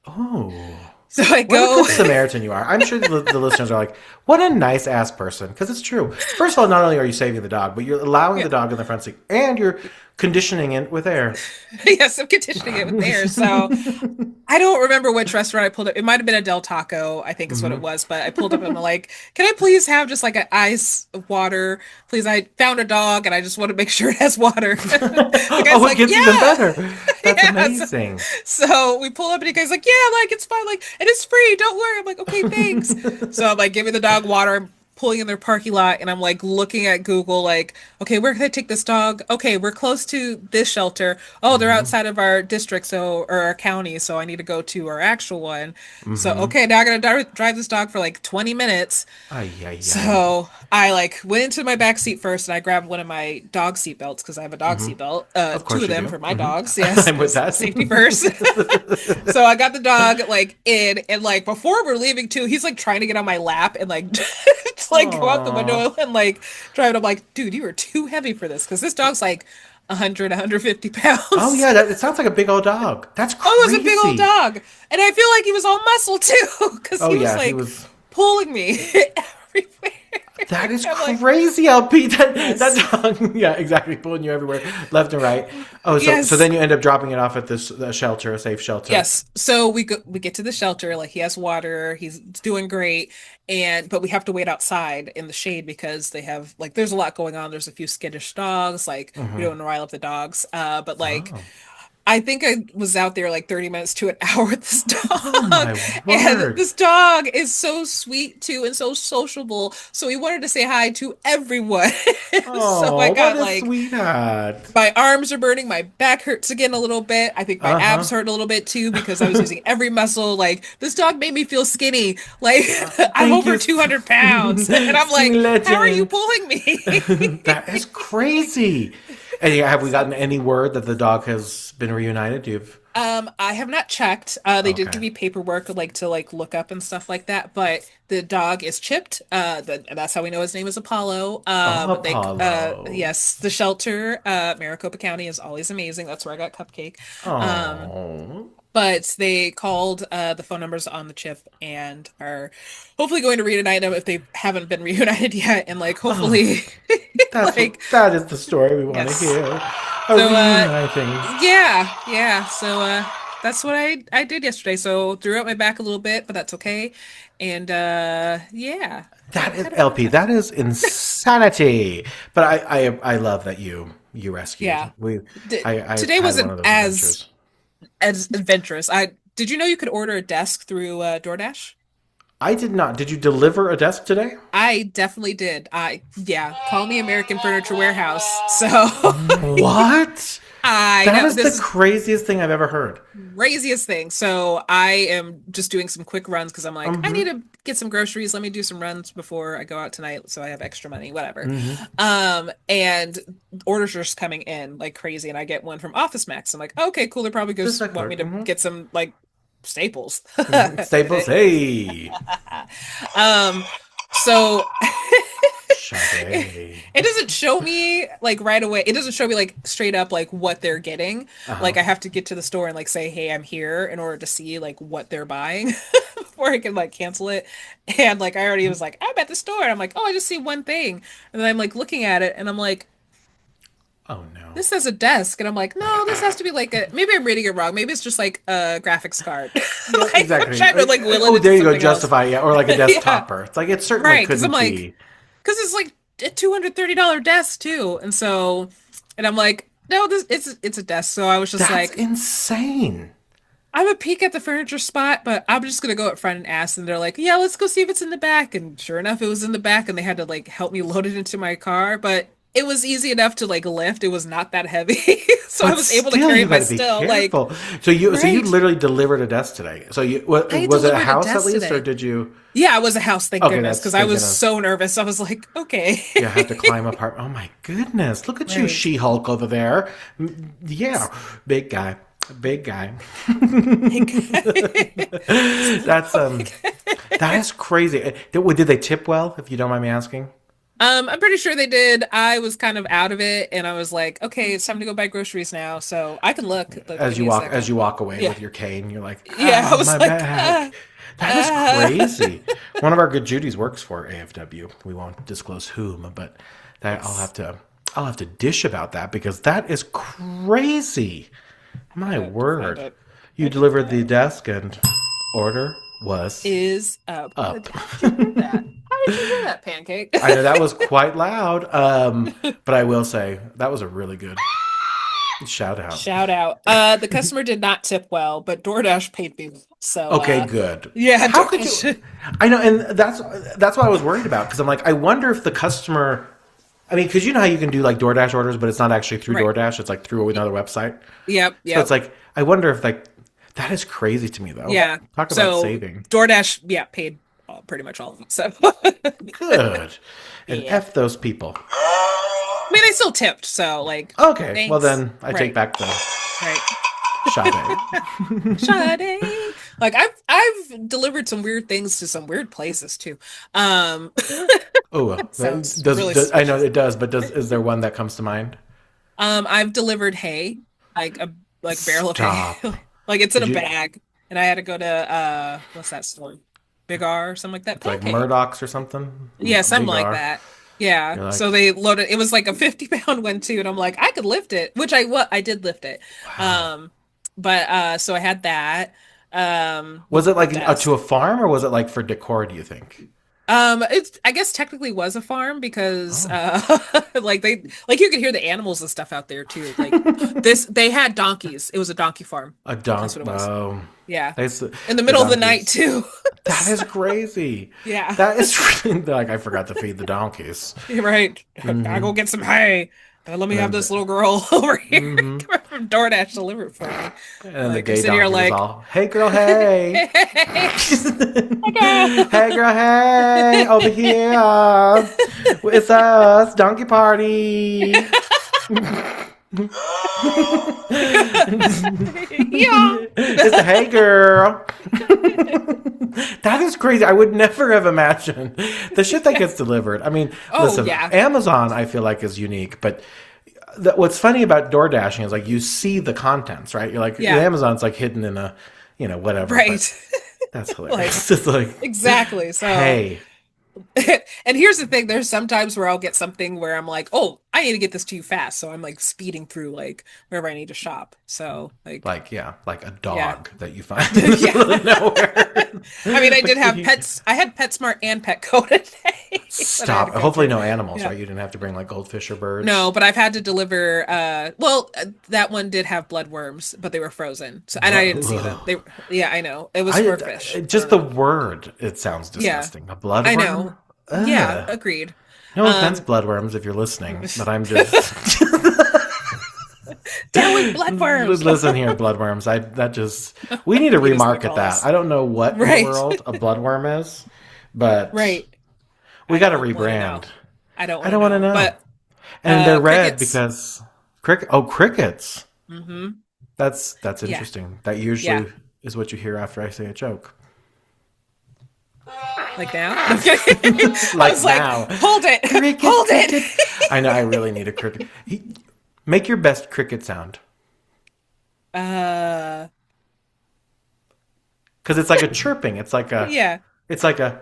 oh. So I What a go. good Samaritan you are. I'm sure the listeners are like, what a nice ass person. Because it's true. First of all, not only are you saving the dog, but you're allowing Yeah. the dog in the front seat and you're conditioning it with air. Yes, I'm conditioning it with air. So I don't remember which restaurant I pulled up. It might have been a Del Taco, I think is what it Hmm. was. But I pulled up and I'm like, can I please have just like an ice water? Please, I found a dog and I just want to make sure it has water. The guy's Oh, it like, gets even yeah. better. That's Yeah. amazing. So we pull up and the guy's like, yeah, like it's fine, like, and it's free, don't worry. I'm like, okay, thanks. So I'm like giving the dog water. I'm pulling in their parking lot and I'm like looking at Google, like, okay, where can I take this dog? Okay, we're close to this shelter. Oh, they're Hmm. outside of our district, so or our county, so I need to go to our actual one. So Hmm. okay, now I gotta drive this dog for like 20 minutes. Ay, ay, ay. So I like went into my back seat first and I grabbed one of my dog seat belts because I have a dog Hmm. seat belt. Of Two course of you them do. for my Hmm. dogs, yes, I'm with because that. safety first. So I got the dog like in and like before we're leaving too, he's like trying to get on my lap and like to, like go out the Aw. window and like drive it. I'm like, dude, you are too heavy for this because this dog's like 100, 150 pounds. Oh yeah, it sounds like a big old dog. That's Oh, it was a big old crazy. dog. And I feel like he was all muscle too, because Oh he was yeah, he like was. pulling me everywhere. That is I'm like, crazy, LP. That yes, dog, yeah, exactly, pulling you everywhere, left and right. Oh, so yes, then you end up dropping it off at this the shelter, a safe shelter. yes. So we get to the shelter, like he has water, he's doing great, and but we have to wait outside in the shade because they have like there's a lot going on. There's a few skittish dogs, like we don't Hmm. want to rile up the dogs. But like Oh, I think I was out there like 30 minutes to an hour with this oh dog. my And word. this dog is so sweet too and so sociable. So he wanted to say hi to everyone. So I Oh, what got a like sweetheart. my arms are burning, my back hurts again a little bit. I think my Uh abs huh. hurt a little bit too because I was using every muscle. Like this dog made me feel skinny. Like I'm Thank over you, 200 pounds. And I'm skinny like, how are you legend. pulling me? That is crazy. And yeah, have we gotten any word that the dog has been reunited? You've I have not checked. They did okay. give me paperwork like to like look up and stuff like that, but the dog is chipped. That's how we know his name is Apollo. Oh, They Apollo. yes, the shelter, Maricopa County is always amazing. That's where I got Cupcake. Um, Oh, but they called the phone numbers on the chip and are hopefully going to reunite them if they haven't been reunited yet, and like oh, hopefully like that is the story we want to yes. hear. A So reuniting. yeah, yeah. So that's what I did yesterday. So threw out my back a little bit, but that's okay. And yeah, That is had a fun LP. time. That is insanity. But I love that you Yeah. rescued. D I've Today had one wasn't of those adventures. as adventurous. I did you know you could order a desk through DoorDash? I did not. Did you deliver a desk today? I definitely did. I yeah, call me American Furniture Warehouse. So What? I That know is the this is craziest thing I've ever heard. craziest thing. So I am just doing some quick runs because I'm like, I need Mm-hmm. to get some groceries. Let me do some runs before I go out tonight so I have extra money, whatever. Mm-hmm. And orders are just coming in like crazy, and I get one from Office Max. I'm like, okay, cool. They probably Just just like want clerk. me to Mm-hmm. get some like staples. Mm-hmm. Staples. Hey, Um, so Sade. it doesn't show me like right away. It doesn't show me like straight up like what they're getting. Uh-huh. Like I have to get to the store and like say, "Hey, I'm here," in order to see like what they're buying before I can like cancel it. And like I already was like, "I'm at the store." And I'm like, "Oh, I just see one thing." And then I'm like looking at it and I'm like, Oh no. "This says a desk." And I'm like, "No, this has to be like a maybe I'm reading it wrong. Maybe it's just like a graphics card." Yeah, Like I'm exactly. trying to like will it Oh, into there you go. something else. Justify, yeah, or like a Yeah. desktopper. It's like it certainly Right, because I'm couldn't like, be. because it's like a $230 desk too, and so, and I'm like, no, this it's a desk. So I was just That's like, insane. I'm a peek at the furniture spot, but I'm just gonna go up front and ask, and they're like, yeah, let's go see if it's in the back, and sure enough, it was in the back, and they had to like help me load it into my car, but it was easy enough to like lift. It was not that heavy, so I But was able to still, carry you it got to be still. Like, careful. So you right, literally delivered a desk today. So I was it a delivered a house at desk least, or today. did you? Yeah, it was a house, thank Okay, goodness, that's because I thank was goodness. so nervous. I was like, okay, You have to climb apart. Oh my goodness! Look at you, right. She-Hulk over there. Yeah, big guy, big guy. That's that is crazy. Did they tip well? If you don't mind me asking, I'm pretty sure they did. I was kind of out of it, and I was like, okay, it's time to go buy groceries now. So I can look. Look, give me a as second. you walk away Yeah, with your cane, you're like, yeah. I ah, was my like, back. That is crazy. One of our good Judies works for AFW. We won't disclose whom, but that yes. I'll have to dish about that because that is crazy. My I can find word. it. You I can delivered find the it. desk and order was Is up. How up. did you hear that? How did you hear that, Pancake? I know that was quite loud, but I will say that was a really good shout out. Shout out. The customer did not tip well, but DoorDash paid me well. So, Okay, good. yeah, How could you? DoorDash. I know, and that's what I was worried about because I'm like, I wonder if the customer. I mean, because you know how you can do like DoorDash orders, but it's not actually through Right. DoorDash; it's like through another website. Yep, So it's yep. like, I wonder if like that is crazy to me though. Yeah. Talk about So saving. DoorDash, yeah, paid pretty much all of them. So, Good, and yeah. f those people. I mean, I still tipped, so like, Okay, well thanks. then I take Right, back the right. Sade. Sade. Like I've delivered some weird things to some weird places too. Um, Oh, sounds does, really I know suspicious. it does, but is there one that comes to mind? I've delivered hay, like a barrel of hay, Stop. like it's in Did a you? bag, and I had to go to what's that store? Big R or something like that. It's like Okay, Murdoch's or something. yeah, something Big like R. that. Yeah. You're So like, they loaded. It was like a 50 pound one too, and I'm like, I could lift it, which I did lift it. wow. Um, but so I had that. Was it The like to desk. a farm or was it like for decor, do you think? It's I guess technically was a farm because Oh. like you could hear the animals and stuff out there too. Like this, they had donkeys. It was a donkey farm. A That's donk. what it was. Oh. Yeah. That's In the the middle of the night donkeys. too. That is crazy. Yeah. That is really, like I forgot to feed the donkeys. You're right. I Hmm. go get some hay. Let me have And this then, little girl over here hmm coming from DoorDash to deliver it for me. and then the Like I'm gay sitting here donkey was like, all, "Hey girl, hey, hey, hey girl, hey, over here, it's us, donkey party." yeah. It's the hey girl. That is crazy. I would never have imagined the shit that gets delivered. I mean, Oh listen, yeah. Amazon I feel like is unique, but what's funny about door dashing is like you see the contents, right? You're like Yeah. Amazon's like hidden in a, whatever. But Right. that's Like hilarious. It's like, exactly. So hey, and here's the thing, there's sometimes where I'll get something where I'm like, oh, I need to get this to you fast. So I'm like speeding through like wherever I need to shop. So like like a yeah. dog that you find in the Yeah. middle of nowhere. I mean, I did Like, have pets. I had PetSmart and Petco today that I had stop. to go Hopefully through. no animals, Yeah. right? You didn't have to bring like goldfish or birds. No, but I've had to deliver well, that one did have bloodworms, but they were frozen. So and I didn't see them. Ugh. They yeah, I know. It was I for fish. I just don't the know. word it sounds Yeah, disgusting. A I bloodworm? know. Yeah, Ugh. agreed. No offense, Um bloodworms, if you're listening, but I'm just Down with bloodworms. listen here, bloodworms. I that just we need to Eat us, they remarket call that. us. I don't know what in the Right. world a bloodworm is, but Right. we I got to don't want to know. rebrand. I don't I want to don't want to know. know. But And they're red crickets. because cricket. Oh, crickets. Hmm. That's Yeah. interesting. That Yeah. usually is what you hear after I say a joke. Like now? I Like was like, now, hold it. cricket, Hold it. cricket. I know. I really need a cricket. Make your best cricket sound Uh because it's like a chirping. It's like a. yeah. It's like a.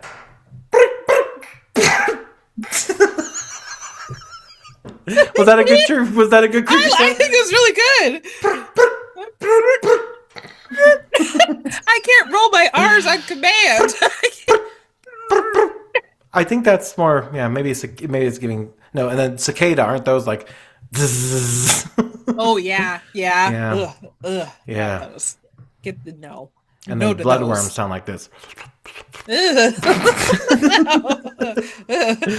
Was that a good chirp? Was that a good cricket I sound? think it was really good. I can't roll my R's on command. I think that's more. Yeah, maybe it's giving no. And then cicada, aren't those like? Zzz. Oh yeah, yeah. Yeah. Ugh, ugh. Yeah. Those. Get the no. And No then to bloodworms those. sound like this. Ugh.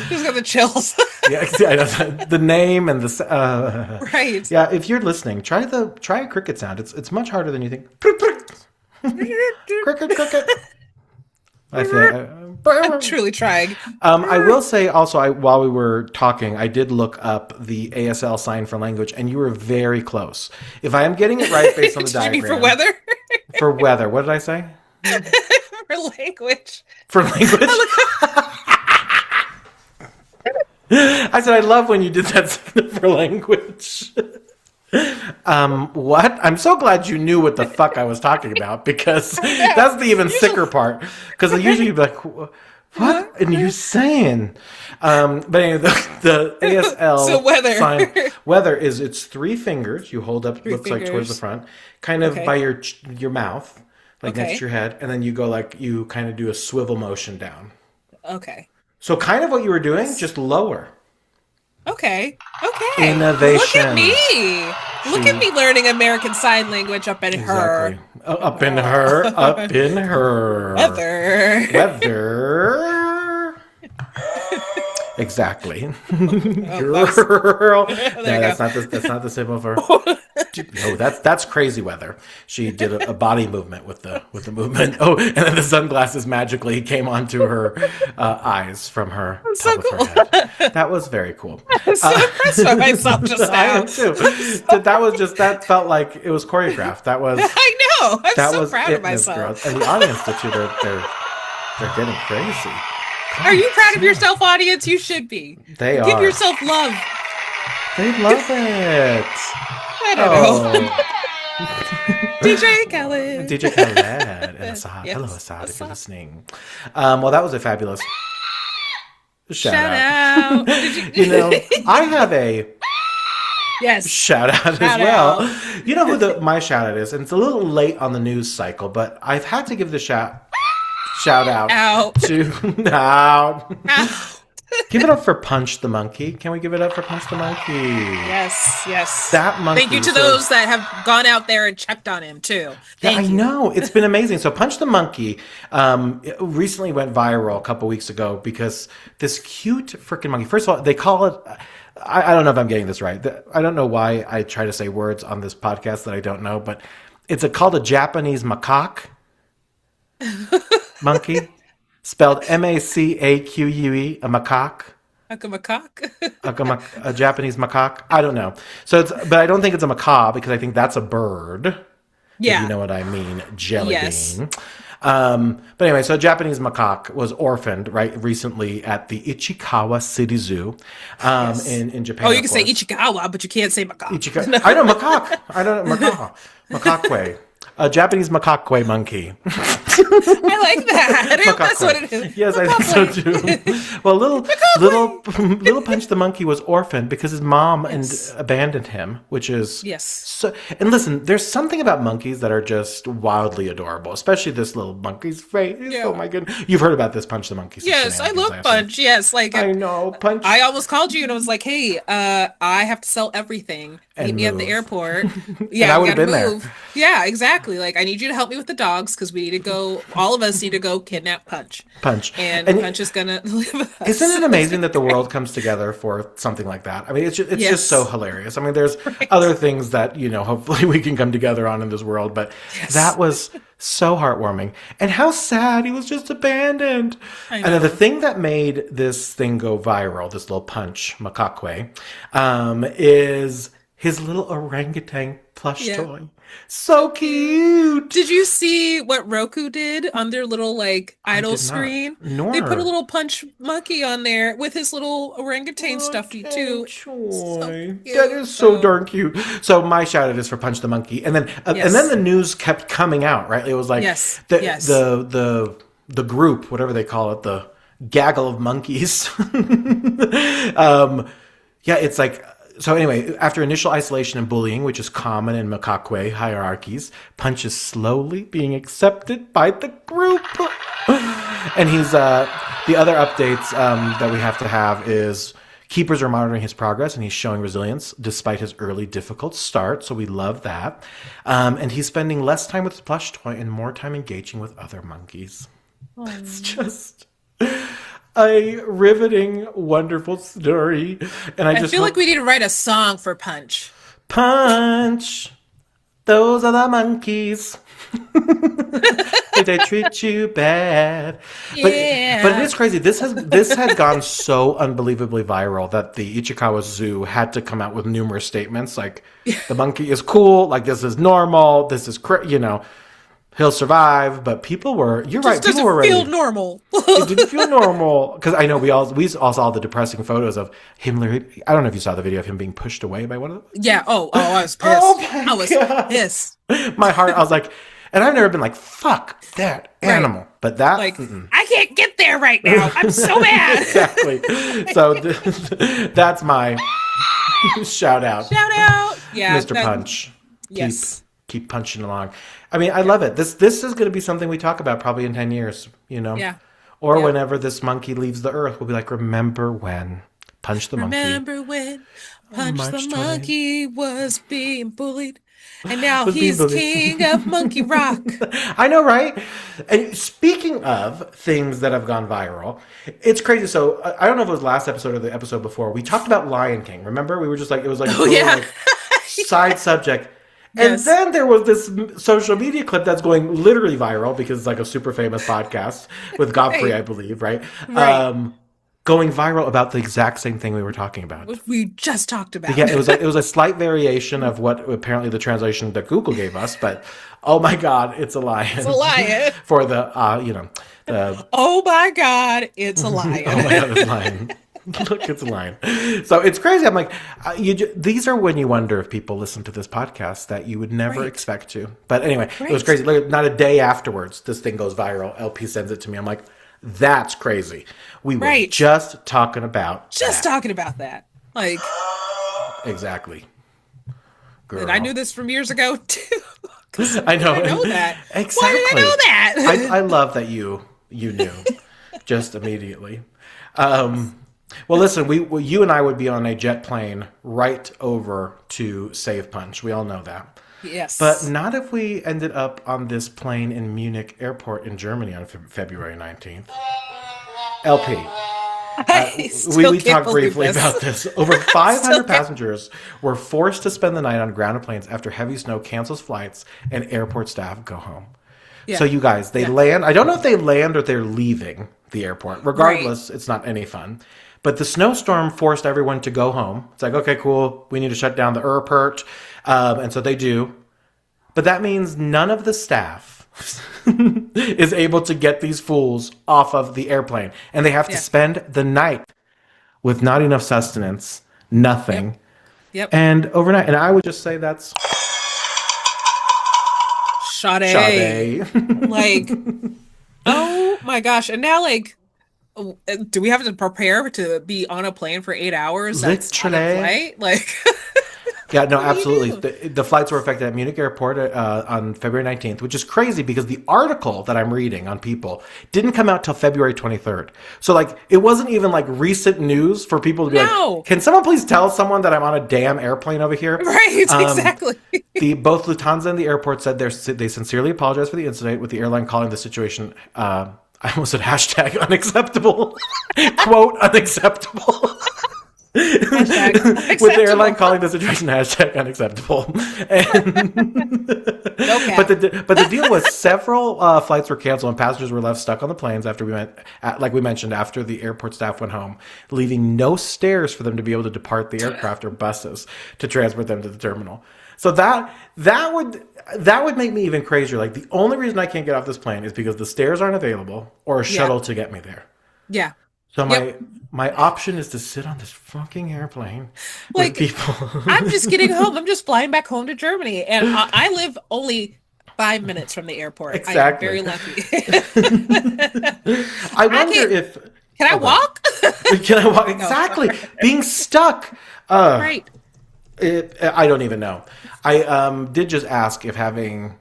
Just got the chills. Yeah, I know, the name and the. Right. Yeah, if you're listening, try a cricket sound. It's much harder than you think. Cricket, cricket. I I'm feel. truly trying. I will say also, while we were talking, I did look up the ASL sign for language, and you were very close. If I am getting it right based on the Did you mean diagram, for weather? for weather, what did I say? For language. For language. I said I love when you did that for language. What? I'm so glad you knew what the fuck I was talking about because that's the even sicker part. Because usually you'd be like, "What?" And you're saying, but anyway, the ASL So weather. sign weather is it's three fingers you hold up, Three looks like towards the fingers. front, kind of Okay. by your mouth, like next Okay. to your head, and then you go like you kind of do a swivel motion down. Okay. So kind of what you were doing, just lower. Okay. Okay. Look Innovation. at me. Look at She- me learning American Sign Language up in her. Exactly. Up in her. Up in her. Weather. Weather. Exactly. that's- Girl. No, There you that's not the symbol for. No, that's crazy weather. She did a body movement with the movement. Oh, and then the sunglasses magically came onto her eyes from her so top of cool. her head. That was very cool. I'm so impressed by myself just I now. am too. That felt like it was choreographed. That was I know. I'm that so was proud it, of Miss myself. Girl. And the audience did too. They're getting crazy. Are you proud of yourself, audience? You should be. They Give are. yourself love. They love it. I don't know. DJ Khaled. DJ Khaled and Assad. Yes. Hello, Assad, if you're Assad. listening. Well, that was a fabulous shout Shout out. out. You know, I have a Yes. shout out as Shout well. out. You know who my shout out is, and it's a little late on the news cycle, but I've had to give the shout out Out. to out. Ow. Give it up for Punch the Monkey. Can we give it up for Punch the Monkey? Yes. That monkey. Thank you to those that have gone out there and checked on him too. Yeah, Thank I you. know. It's been amazing. So Punch the Monkey it recently went viral a couple weeks ago because this cute freaking monkey, first of all, they call it, I don't know if I'm getting this right. I don't know why I try to say words on this podcast that I don't know, but it's called a Japanese macaque monkey, spelled Macaque, a macaque. Like a macaque. A Japanese macaque. I don't know. But I don't think it's a macaw because I think that's a bird. If Yeah. you know what I mean. Jelly Yes. bean. But anyway, so a Japanese macaque was orphaned recently at the Ichikawa City Zoo in Japan. Oh, you of can say course. Ichikawa, but you can't say macaque. I know macaque. I don't know macaque. Macaque. A Japanese macaque monkey. I like that. I think that's what it is. Yes, I think so too. Well, little Punch the Monkey was orphaned because his mom abandoned him, which is Yes. So, and listen, there's something about monkeys that are just wildly adorable, especially this little monkey's face. Yeah. Oh my goodness, you've heard about this Punch the Monkey. Yes, I love Punch. Yes, like I know Punch. I almost called you and I was like, "Hey, I have to sell everything. Meet And me at the move. airport." And Yeah, I we would've gotta been there. move. Yeah, exactly. Like, I need you to help me with the dogs because we need to go. All of us need to go kidnap Punch. And Punch is gonna live with us. Isn't it amazing that the world comes together for something like that? I mean, it's Yes. just so hilarious. I mean, there's other things that, hopefully we can come together on in this world, but that was so heartwarming. And how sad he was just abandoned. I And know. then the thing that made this thing go viral, this little Punch macaque, is his little orangutan plush Yeah. toy. So cute. Did you see what Roku did on their little idol did not. screen? Nor. They put a little Punch monkey on there with his little orangutan stuffy too. Toy. cute. That is so darn cute. So my shout out is for Punch the Monkey, and then Yes. and then the news kept coming out. Right, it was like Yes. the Yes. the group, whatever they call it, the gaggle of monkeys. Yeah, it's like. So anyway, after initial isolation and bullying, which is common in macaque hierarchies, Punch is slowly being accepted by the group. And he's the other updates that we have to have is keepers are monitoring his progress, and he's showing resilience despite his early difficult start. So we love that. And he's spending less time with his plush toy and more time engaging with other monkeys. It's just a riveting, wonderful story. And I I just feel hope- like we need to write a song for Punch. Punch. Those are the monkeys. If they treat you bad. Yeah. But it is crazy. This had gone so unbelievably viral that the Ichikawa Zoo had to come out with numerous statements like the monkey is cool, like this is normal, this is he'll survive. But people were you're right, people Doesn't were ready. feel normal. It didn't feel normal because I know we all saw the depressing photos of him. Literally, I don't know if you saw the video of him being pushed away by one of them. Yeah. Oh, I was pissed. Oh my I was God. pissed. My heart, I was like, and I've never been like, fuck that animal. But that, Like, I can't get there right now. I'm so mad. exactly. So that's my shout out, Shout out. Yeah. Mr. Punch. Yes. Keep punching along. I mean, I love it. This is going to be something we talk about probably in 10 years, Yeah. Or Yeah. whenever this monkey leaves the earth, we'll be like, remember when Punch the Monkey. Remember when Punch March the 20. monkey was being bullied, and now Was being he's bullied. king of Monkey Rock. I know, right? And speaking of things that have gone viral, it's crazy. So I don't know if it was last episode or the episode before. We talked about Lion King. Remember? We were just like, it was like, a Oh, total, yeah. like, side subject. And Yes. then there was this social media clip that's going literally viral because it's like a super famous podcast with Godfrey, Right. I believe, right? Right. Going viral about the exact same thing we were talking about. Which we just talked about. Yeah, it was a slight variation of what apparently the translation that Google gave us, but oh my God, it's a lion. It's a lion. For the the Oh my God, it's a lion. oh my God, it's a lion. Look, it's a line. So it's crazy. I'm like, these are when you wonder if people listen to this podcast that you would never Right. expect to. But anyway, it was Right. crazy. Like, not a day afterwards, this thing goes viral. LP sends it to me. I'm like, that's crazy. We were Right. just talking about Just that. talking about that. Like, Exactly. Girl. and I knew this from years ago too. 'Cause I know. I know that. Exactly. Why did I know that? I love that you knew just immediately. Well, listen, you and I would be on a jet plane right over to Save Punch. We all know that. Yes. But not if we ended up on this plane in Munich airport in Germany on February 19th. LP. I We still we can't talked believe briefly this. about this. Over Still 500 can't- passengers were forced to spend the night on grounded planes after heavy snow cancels flights and airport staff go home. Yeah. So you guys, they land. I don't know if they land or they're leaving the airport. Regardless, it's not any fun. But the snowstorm forced everyone to go home. It's like, okay, cool. We need to shut down the airport. And so they do. But that means none of the staff is able to get these fools off of the airplane. And they have to Yeah. spend the night with not enough sustenance, nothing, Yep. and overnight. And I would just say that's Sade. Sade. Like, oh my gosh. And now, like, do we have to prepare to be on a plane for 8 hours? That's not a Literally. flight? Like, Yeah, no, What do you absolutely. do? The flights were affected at Munich Airport on February 19th, which is crazy because the article that I'm reading on People didn't come out till February 23rd. So, like, it wasn't even like recent news for people to be No. like, can someone please tell someone that I'm on a damn airplane over here? right, exactly. Both Lufthansa and the airport said they sincerely apologize for the incident, with the airline calling the situation, I almost said hashtag unacceptable, quote, unacceptable. Hashtag With the airline acceptable. calling the situation hashtag unacceptable. And, No cap. but the deal was several flights were canceled and passengers were left stuck on the planes after like we mentioned, after the airport staff went home, leaving no stairs for them to be able to depart the aircraft or buses to transport them to the terminal. So that would make me even crazier. Like, the only reason I can't get off this plane is because the stairs aren't available or a shuttle to get me there. Yeah. So Yep. my option is to sit on this fucking airplane Like, with people. I'm just getting home. I'm just flying back home to Germany. And I live only 5 minutes from the airport. Exactly. I am very lucky. I wonder can't- if Can I walk? can I walk exactly being stuck. Right. I don't even know. I did just ask if having.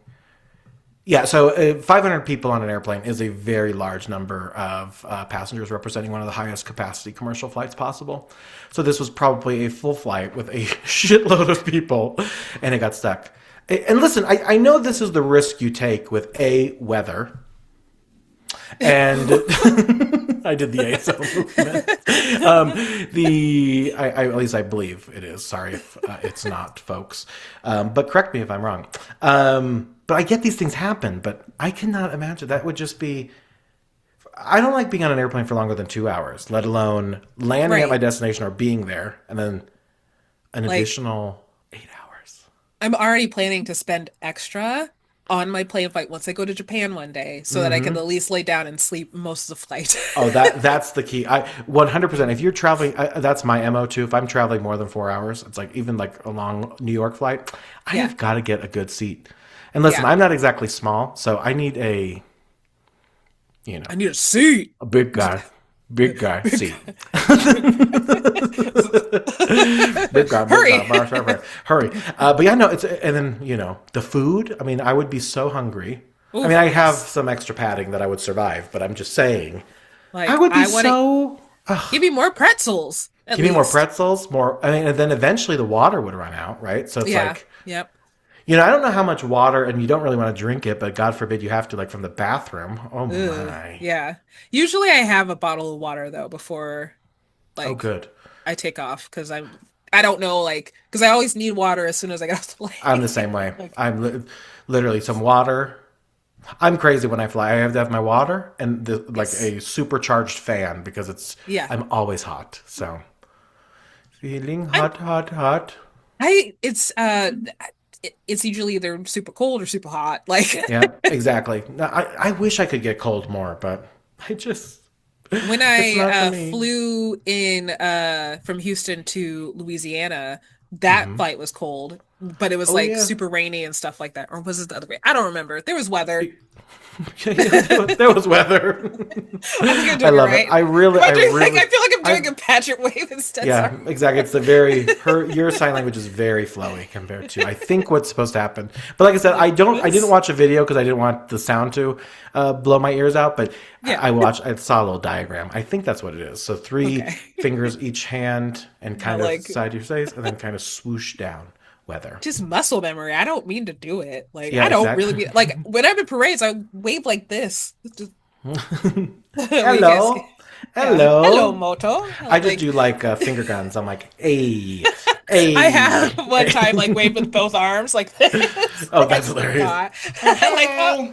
Yeah, so 500 people on an airplane is a very large number of passengers, representing one of the highest capacity commercial flights possible. So this was probably a full flight with a shitload of people, and it got stuck. And listen, I know this is the risk you take with weather. And I did the ASL movement. At least I believe it is. Sorry if it's not, folks. But correct me if I'm wrong. But I get these things happen, but I cannot imagine that would just be. I don't like being on an airplane for longer than 2 hours, let alone landing at Right. my destination or being there, and then an Like- additional 8 hours. I'm already planning to spend extra on my plane flight once I go to Japan one day so that I can at least lay down and sleep most of the flight. Oh, that's the key. 100%. If you're traveling, that's my MO too. If I'm traveling more than 4 hours, it's like even like a long New York flight, I Yeah. have got to get a good seat. And listen, Yeah. I'm not exactly small, so I need a I need a seat. big guy seat. Big guy, Hurry. hurry. But yeah, no, it's and then the food. I mean, I would be so hungry. I mean, I have some extra padding that I would survive, but I'm just saying, Like, I would be wanna so. give me more pretzels. At Give me more least. pretzels, more. I mean, and then eventually the water would run out, right? So it's Yeah. like, Yep. I don't know how much water, and you don't really want to drink it, but God forbid you have to, like, from the bathroom. Oh my. Yeah. Usually I have a bottle of water though before like Oh, good. I take off because I don't know, like, because I always need water as soon as I get off the plane. I'm the same way. I'm literally some water. I'm crazy when I fly. I have to have my water and like a supercharged fan because Yeah. I'm always hot. So feeling hot. It's usually either super cold or super hot. Like, Yeah, exactly. No, I wish I could get cold more, but I just When It's not for I me. flew in from Houston to Louisiana, that flight was cold, but it was Oh like yeah. super rainy and stuff like that. Or was it the other way? I don't remember. There was weather. There was weather. I think I'm I doing it love it. right. Am I doing like I feel like I'm doing I a pageant wave instead. yeah, Sorry. exactly. It's your sign language is very flowy compared to I think what's supposed to happen. But like I said, I didn't watch a video because I didn't want the sound to blow my ears out. But Yeah. I saw a little diagram. I think that's what it is. So three Okay. fingers each hand and Not kind of like side to your face, and then kind of swoosh down weather. just muscle memory. I don't mean to do it. Like Yeah, I don't really exactly. mean like when I'm in parades, I wave like this. Just, you guys, Hello, yeah. Hello, hello. Moto. I just Like do like finger guns. I'm like, hey, I hey. have one time like waved with both arms like this. Oh, that's hilarious. Like oh, Hi,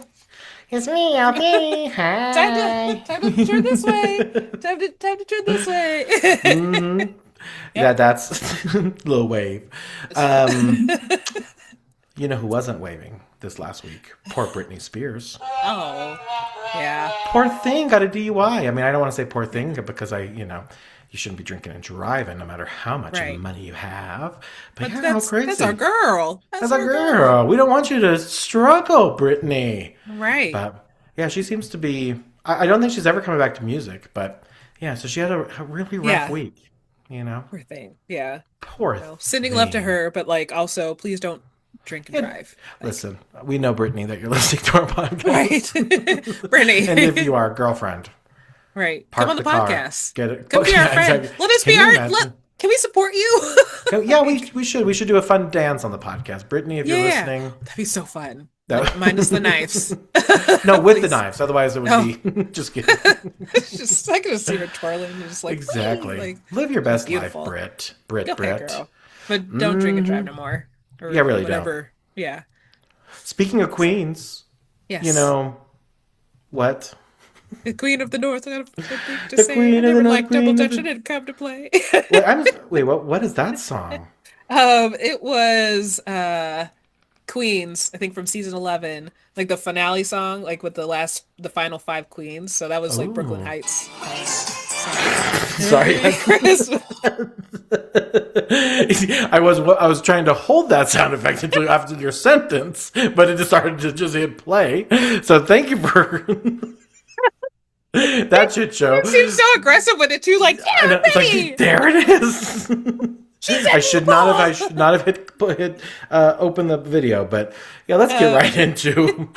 it's me, LP. time Hi. to turn this way. Time to turn this way. Yeah, that's little wave. You know who wasn't waving this last week? Poor Britney Spears. Oh, yeah. Poor thing, got a DUI. I mean, I don't want to say poor thing because you shouldn't be drinking and driving no matter how much Right. money you have. But But yeah, how crazy. that's our girl. That's a girl. We don't want you to struggle, Britney. Right. But yeah, she seems to be. I don't think she's ever coming back to music, but yeah, so she had a really rough Yeah. week. You know, Poor thing. Yeah. poor No. Sending love to thing. her, but like also please don't drink and drive. Listen, we know Brittany that you're listening to our podcast, Right. Brittany. and if you are, girlfriend, Right. park Come on the car, podcast. get it. Come be our Yeah, friend. exactly. Let us Can be you our imagine? can we support you? Yeah, we should do a fun dance on the podcast. Brittany, if you're Yeah. listening, That'd be so fun. that Minus the knives. no, with the Please. knives. Otherwise, it would Oh. be just kidding. It's just I can just see her twirling and just like Exactly. like Live your best beautiful. life, go ahead, Brit. girl. But don't drink and drive no more. Or Yeah, really don't. whatever. Yeah. Speaking of queens, Yes. you know what? The Queen of the North. I got something to The say. Queen I of the never North, liked Queen double of the- dutch. It didn't come to play. Wait, what is that song? It was Queens, I think from season 11, like the finale song, like with the final five queens. So that was like Brooklyn Ooh. Heights. Sorry. Christmas. I was trying to hold that sound effect until after your sentence, but it just started to just hit play. So thank you for that shit show. Seems so aggressive with it too. Like, I yeah, know, it's ready. like there it is. I should not have hit open the video, but yeah, let's get right into.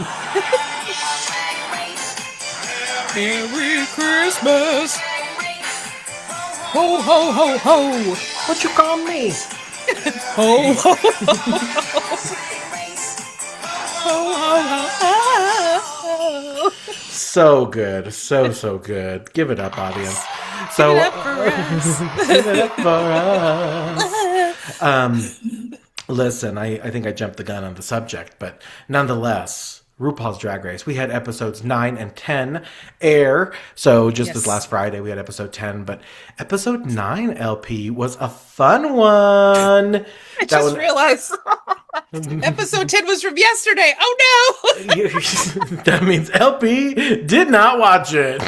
Merry Christmas. Ho ho ho ho. What you call me? Ho ho ho ho. So good, so good. Give it up, audience. So Give it up for us. give it up for us. Listen, I think I jumped the gun on the subject, but nonetheless, RuPaul's Drag Race. We had episodes 9 and 10 air. So just this Yes. last Friday, we had episode 10, but episode 9 LP was a fun one. I just realized episode 10 was from yesterday. Oh no! That means LP did not watch it.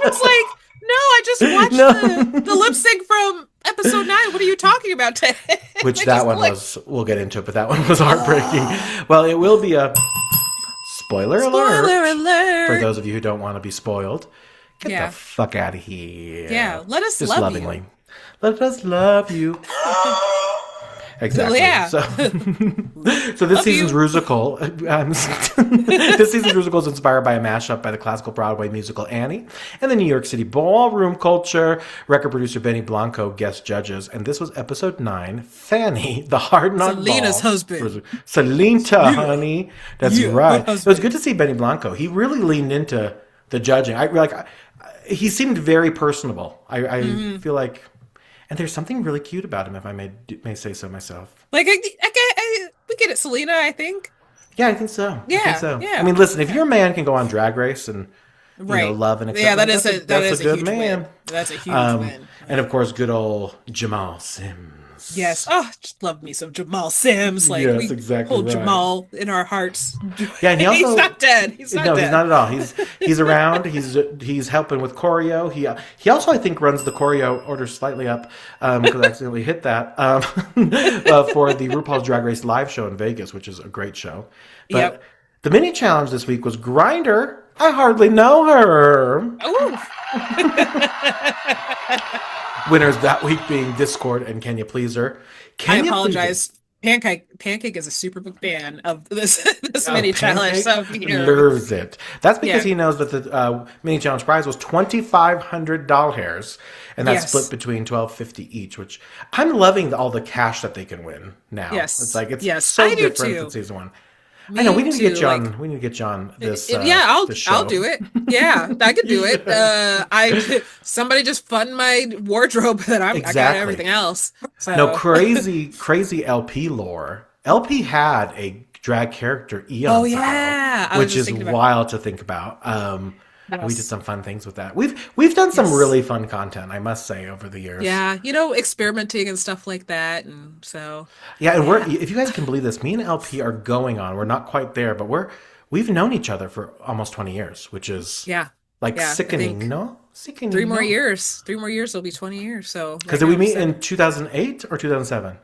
It's like, no, I just watched No. the lip sync from episode 9. What are you talking about today? Which I that just one clicked. was, we'll get into it, but that one was heartbreaking. Well, it will be a spoiler Spoiler alert. alert. For those of you who don't want to be spoiled, get Yeah. the fuck out of here. Yeah, let us Just love lovingly. you. Let us love you. Exactly. Yeah. So this season's musical, this season's musical is inspired by a mashup by the classical Broadway musical Annie and the New York City ballroom culture. Record producer Benny Blanco guest judges, and this was episode 9. Fanny, the hard knock Selena's ball. husband. Selena, honey. That's Yeah, right. her It was good to see Benny Blanco. He really leaned into the judging. He seemed very personable. I feel like. And there's something really cute about him, if I may say so myself. Like, we get it, Selena, I think. Yeah, I think so. Yeah, I think so. yeah. I mean, listen, if your man can go on Drag Race and love and accept, Yeah, that that's is a good huge man. win. That's a huge win. And of course, good old Jamal Sims. Yes. Oh, just love me some Jamal Sims. Like Yes, we exactly hold right. Jamal in our hearts. Yeah, and he He's also not dead. He's not no, he's dead. not at all. He's around. He's helping with choreo. He also I think runs the choreo order slightly up because I accidentally hit that for the RuPaul's Drag Race live show in Vegas, which is a great show. But Yep. the mini challenge this week was Grinder. I hardly know her. Oh. Winners that week being Discord and Can You Please Her. I Can You Please Her? apologize. Pancake is a super big fan of this Oh, mini challenge. So Pancake here, loves it. That's because yeah, he knows that the mini challenge prize was $2,500, and that's yes, split between $1,250 each. Which I'm loving all the cash that they can win now. It's yes, like it's yes. so I do different than too. season one. I know we Me need to get too. John. Like, We need to get John this yeah, this I'll show. do it. Yeah, I could do it. I somebody just fund my wardrobe that I got Exactly. everything else. No So, crazy LP lore. LP had a drag character oh eons ago, yeah, I was which just is thinking about wild to think about. And we did yes, some fun things with that. We've done some yes. really fun content, I must say, over the years. Yeah, experimenting and stuff like that, and so Yeah, and yeah, if you guys can believe this, me and LP are going on. We're not quite there, but we've known each other for almost 20 years, which is yeah, like yeah. I sickening, think no? three Sickening, more no? years. 3 more years will be 20 years. So Because right did we now I'm meet seven. in 2008 or 2007?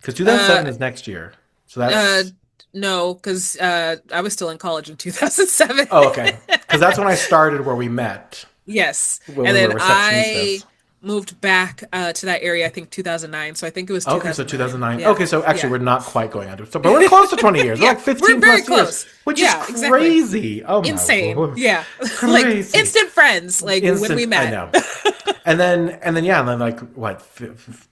Because Uh, 2007 is next year. So uh, that's no, because I was still in college in 2007. oh, okay. Because that's when I started where we met Yes. when And we were then I receptionistas. moved back to that area, I think 2009. So I think it was Okay, so 2009. 2009. Yeah. Okay, so actually Yeah. we're not quite going under. So, but we're close to 20 years. We're Yeah. like We're 15 very plus years, close. which is Yeah, exactly. crazy. Oh my Insane. lord. Yeah. Like Crazy. instant friends, like when we Instant, I met. know. And then like what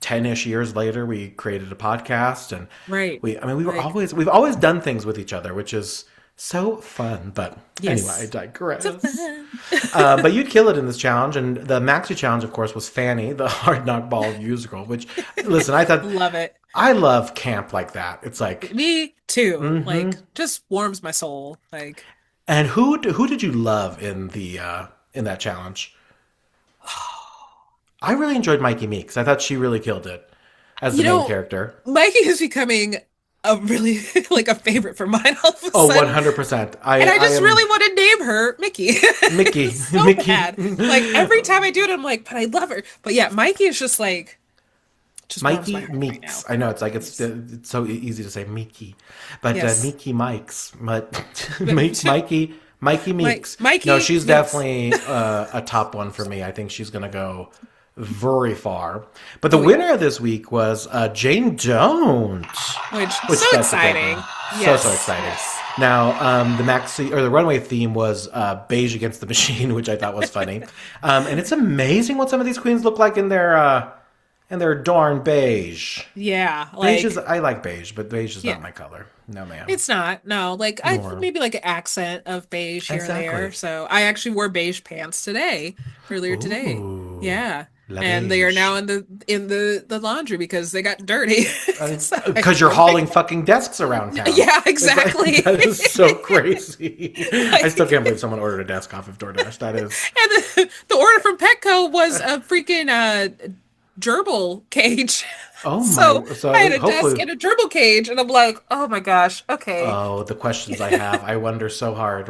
10ish years later we created a podcast and Right. Like, we've always done things with each other, which is so fun. But anyway, I yes. digress. So fun. But you'd kill it in this challenge, and the maxi challenge, of course, was Fanny, the hard knock ball musical. Which, listen, I thought Love it. I love camp like that. It's like, Me too. hmm. Like just warms my soul. Like And who did you love in that challenge? I really enjoyed Mikey Meeks. I thought she really killed it as the you main know, character. Mikey is becoming a really like a favorite for mine all of a Oh, sudden. 100%. And I I just am really want to name her Mickey. Mickey. It's so Mickey. bad. Like every time I do it, I'm like, but I love her. But yeah, Mikey is just like, just warms my Mikey heart right now. Meeks. I know it's like Yes. it's so easy to say Mickey, but Yes. Mickey Mikes. But But Mikey Meeks. Mikey No, she's Meeks. definitely a top one for me. I think she's gonna go very far. But the Oh yeah. winner of this week was Jane Don't, Which which so that's a great exciting. one. Yes. So exciting. Yes. Now, the maxi or the runway theme was beige against the machine, which I thought was funny. And it's amazing what some of these queens look like in their darn beige. Yeah. Beige Like is I like beige, but beige is yeah. not my color. No, ma'am. It's not. No, like I Nor maybe like an accent of beige here and exactly. there. So I actually wore beige pants earlier today. Ooh, Yeah. la And they are beige. now in the laundry because they got dirty. So I Because you're threw hauling fucking desks around town. Yeah, It's like- exactly. that is so crazy. I Like- still can't believe someone ordered a desk off of DoorDash. That is. And the order from Petco was a freaking gerbil cage. Oh So my. So I had a desk hopefully. and a gerbil cage, and I'm like, oh my gosh, okay. Oh, the questions I have. I wonder so hard.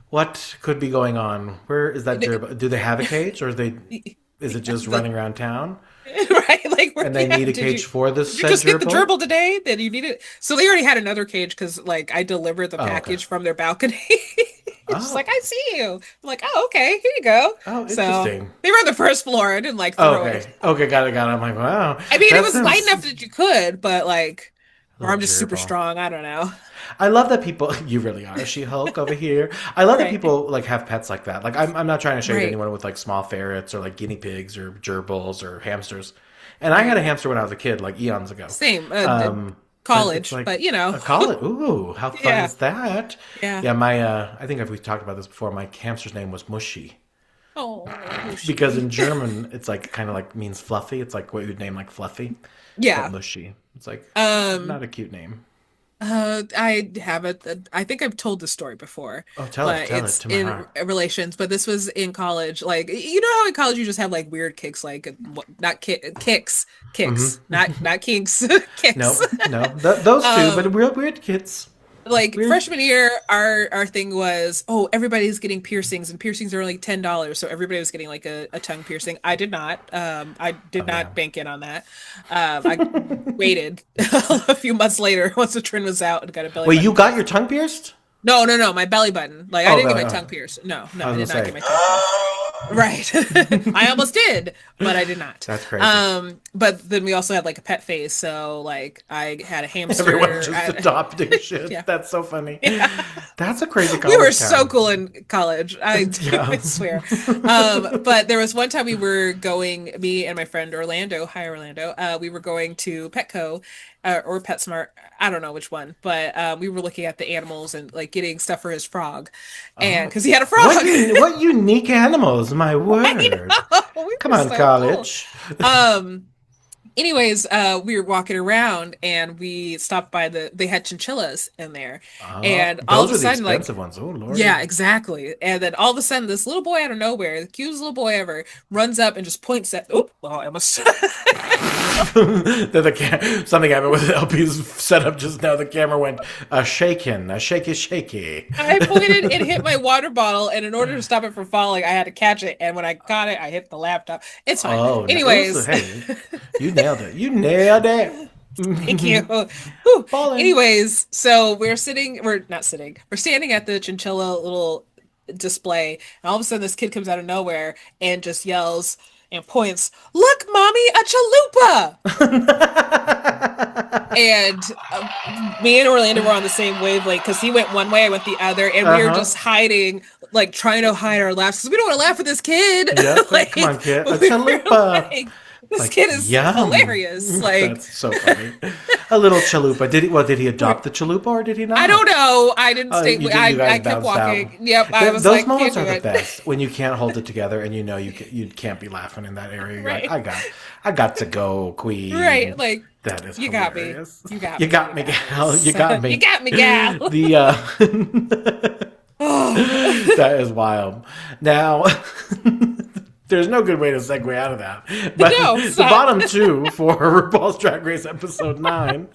What could be going on? Where is that gerbil? Do they have a cage, or is it just running around town? Right? Like, where, And they yeah, need a did cage you, for this did you said just get the gerbil? gerbil today? Then you need it. So they already had another cage because, like, I delivered the Oh, okay. package from their balcony. Just Oh. like, I see you. I'm like, oh, okay, here you go. Oh, So interesting. they were on the first floor. I didn't like throw Okay. it. Okay, got it. I'm like, wow. I mean, it That was light sounds- enough that you could, but like, or Little I'm just super gerbil. strong. I don't know. I love that people. You really are. She Hulk over here. I love that Right. people like have pets like that. Like I'm not trying to shade Right. anyone with like small ferrets or like guinea pigs or gerbils or hamsters. And I had a hamster when I was a kid, like eons ago. Same. Um, College, it's like but you know. a college. Ooh, how fun Yeah. is that? Yeah. Yeah, my I think we've talked about this before. My hamster's name was Mushy Oh, because in German it's like kind of like means fluffy. It's like what you'd name like fluffy, yeah. but Mushy. It's like Um, not a cute name. I haven't. I think I've told this story before, Oh, but tell it it's to my in heart. relations. But this was in college. Like you know how in college you just have like weird kicks, like not kicks, not kinks, kicks. No, no, those two, but Um, real weird kids. like Weird. freshman year, our thing was, oh, everybody's getting piercings, and piercings are like $10. So everybody was getting like a tongue piercing. I did not. I did Oh yeah. not bank in on that. I waited a few months later once the trend was out and got a belly Wait, you button got your piercing. tongue pierced? No, my belly button. Like I Oh, didn't get belly. my Oh, tongue pierced. No, I I was did not gonna get say my tongue pierced. Right. I almost did, but I did not. that's crazy. But then we also had like a pet phase. So like I had a Everyone hamster. just adopting shit. Yeah. That's so funny. Yeah. That's a crazy We were college so town. cool in college. Yeah. I swear. But there was one time we were going, me and my friend Orlando, hi Orlando, we were going to Petco or PetSmart. I don't know which one, but we were looking at the animals and like getting stuff for his frog. And Oh, because he had a frog. what unique animals? My I word. know. We Come were on, so cool. college. Um, anyways, we were walking around and we stopped by they had chinchillas in there. Oh, And all of those a are the sudden, like, expensive ones. Oh, yeah, lordy. exactly. And then all of a sudden, this little boy out of nowhere, the cutest little boy ever, runs up and just points at. Oh, well, I almost. Something happened with LP's setup just now. The camera went shaking, a shaky, shaky. I pointed, it hit my water bottle, and in order to stop it from falling, I had to catch it. And when I caught it, I hit the laptop. It's fine. Oh, no, it was, Anyways, hey, you nailed it. You nailed it. thank you. Whew. Falling. Anyways, so we're not sitting, we're standing at the chinchilla little display, and all of a sudden, this kid comes out of nowhere and just yells and points, "Look, mommy, a chalupa!" And me and Orlando were on the same wavelength because he went one way, I went the other, and we were Uh-huh. just hiding, like trying to hide our laughs because we don't want to laugh at this kid. Yep. Like Come on, kid. A we were chalupa. like, this Like, kid is yum. hilarious. Like That's so funny. A little chalupa. Did he adopt the chalupa or did he I not? don't know. I didn't stay. You I guys kept bounced out. walking. Yep. I was Those like, can't moments do are the it. best when you can't hold it together and you know you can't be laughing in that area. You're like, Right. I got to go, queen. Right. Like That is you got me. hilarious. You got You me. got You me, got gal. this. You got You me. got me, gal. The Oh. that is wild. Now, there's no good way to segue out of that. But No, the stop. bottom two for RuPaul's Drag Race episode 9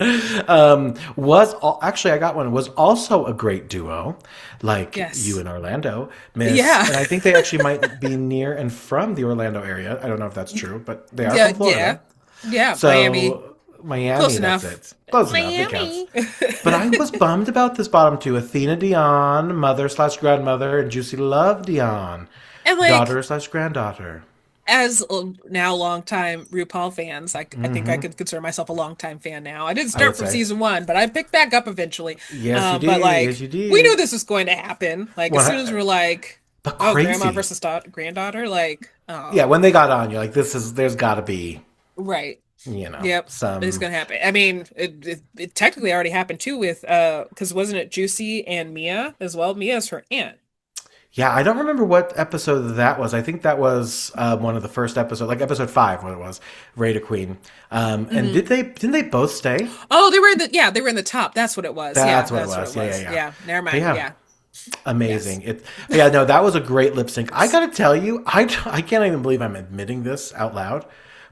actually I got one was also a great duo, like Yes. you and Orlando, Miss. Yeah. And I think they actually might be near and from the Orlando area. I don't know if that's true, but they are Yeah. from Florida. Yeah. So Miami. Miami, Close that's enough. it. Close enough. It Miami. counts. But I was bummed about this bottom two. Athena Dion, mother/grandmother, and Juicy Love Dion, And like daughter/granddaughter. as now longtime RuPaul fans, I think I could consider myself a longtime fan now. I didn't start would from say. season one, but I picked back up eventually. Yes, you did. But like Yes, you did. we knew this was going to happen. Like as Well, soon as we're like, but oh, crazy. grandma versus granddaughter, like, oh, Yeah, when they got on, you're like, there's got to be, right. some. Yep, it's gonna happen. I mean, it technically already happened too with because wasn't it Juicy and Mia as well? Mia's her aunt. Yeah, I don't remember what episode that was. I think that was one of the first episodes, like episode 5, what it was, Raider Queen. And didn't they both stay? Oh, they were in the top. That's what it was. That's Yeah, what it that's was. Yeah. Yeah, never mind. Yeah. Yeah. Amazing. Yeah, no, that was a great lip sync. I gotta tell you, I can't even believe I'm admitting this out loud,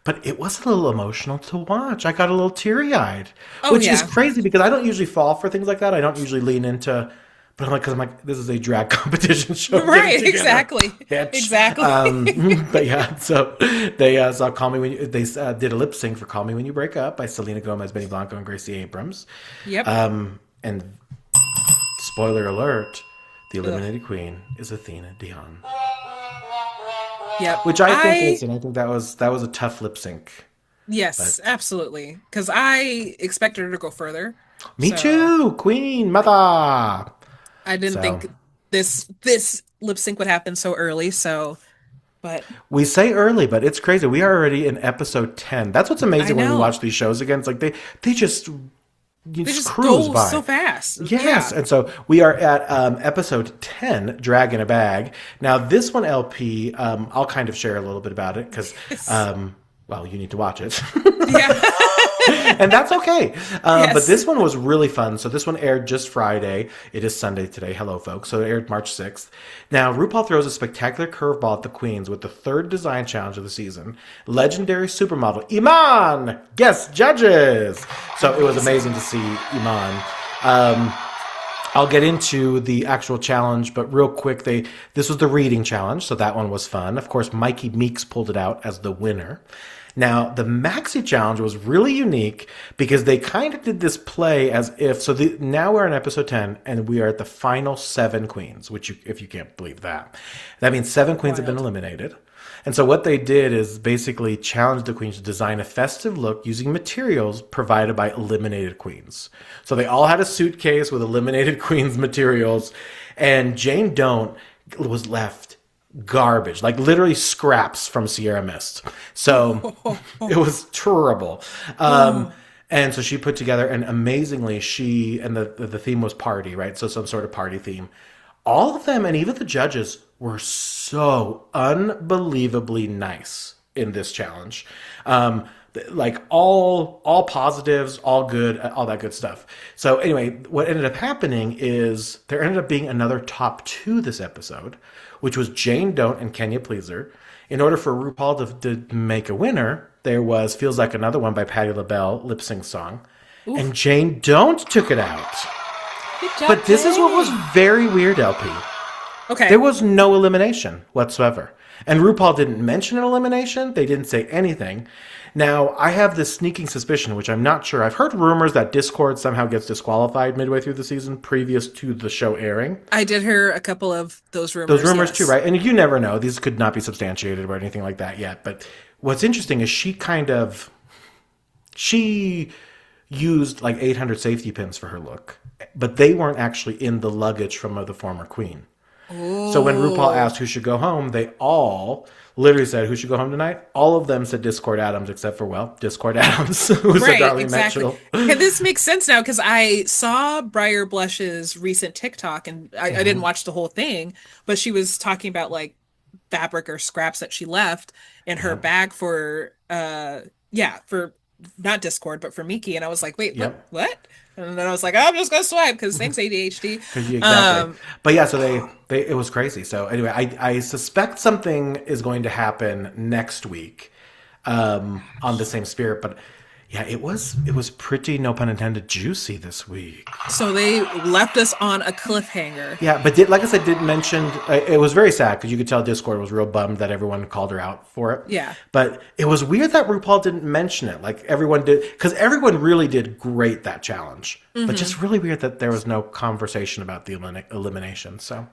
but it was a little emotional to watch. I got a little teary-eyed, Oh, which is yeah. crazy because I don't usually fall for things like that. I don't usually lean into, but I'm like, this is a drag competition show. Get it Right, together, exactly. bitch. Exactly. But yeah, so they saw Call Me When You, they did a lip sync for Call Me When You Break Up by Selena Gomez, Benny Blanco, and Gracie Abrams. Yep. And spoiler alert, the eliminated queen is Athena Dion. Yep. Which I think, listen, I think that was a tough lip sync. Yes, absolutely. Because I expected her to go further. Me So too, queen, mother. I didn't So think this lip sync would happen so early. So, but we say early, but it's crazy. We are already in episode 10. That's what's I amazing when we know watch these shows again. It's like they just they just cruise go by. so fast. Yes, Yeah. and so we are at episode 10, Drag in a Bag. Now, this one, LP, I'll kind of share a little bit about it because, well, you need to watch it. Yeah. And that's okay. But Yes. this one was really fun. So this one aired just Friday. It is Sunday today. Hello, folks. So it aired March 6th. Now, RuPaul throws a spectacular curveball at the queens with the third design challenge of the season. Legendary supermodel Iman guest judges. So it was amazing to see Iman. I'll get into the actual challenge, but real quick, this was the reading challenge, so that one was fun. Of course, Mikey Meeks pulled it out as the winner. Now, the Maxi Challenge was really unique because they kind of did this play as if, now we're in episode 10 and we are at the final 7 queens, which if you can't believe that means 7 queens have been eliminated. And so what they did is basically challenge the queens to design a festive look using materials provided by eliminated queens. So they all had a suitcase with eliminated queens materials, and Jane Don't was left garbage, like literally scraps from Sierra Mist. So it was terrible. And so she put together, and amazingly, the theme was party, right? So some sort of party theme. All of them, and even the judges, were so unbelievably nice in this challenge. Like all positives, all good, all that good stuff. So anyway, what ended up happening is there ended up being another top 2 this episode, which was Jane Don't and Kenya Pleaser. In order for RuPaul to make a winner, there was Feels Like Another One by Patti LaBelle, lip sync song. Oof. And Jane Don't took it out. Good job, but this is what was very weird, LP. Okay. There was no elimination whatsoever. And RuPaul didn't mention an elimination. They didn't say anything. Now, I have this sneaking suspicion, which I'm not sure. I've heard rumors that Discord somehow gets disqualified midway through the season previous to the show airing. I did hear a couple of those rumors. Those rumors too, right? And you never know. These could not be substantiated or anything like that yet. But what's interesting is she used like 800 safety pins for her look, but they weren't actually in the luggage from the former queen. Ooh. So when RuPaul asked who should go home, they all literally said, who should go home tonight? All of them said Discord Adams, except for, Discord Adams, who's right, a Darlene exactly. Mitchell. And this makes sense now because I saw Briar Blush's recent TikTok, and I didn't watch the whole thing, but she was talking about like fabric or scraps that she left in her bag for not Discord, but for Miki. And I was like, wait, what? And then I was like, I'm just going to swipe because thanks, ADHD. Exactly. But yeah, so it was crazy. So anyway, I suspect something is going to happen next week on the same spirit. But yeah, it was pretty, no pun intended, juicy this week. So they left us on a cliffhanger. Yeah, but like I said, didn't mention, it was very sad because you could tell Discord was real bummed that everyone called her out for it. Yeah. But it was weird that RuPaul didn't mention it. Like everyone did, because everyone really did great that challenge. Mm-hmm. But just really weird that there was no conversation about the elimination. So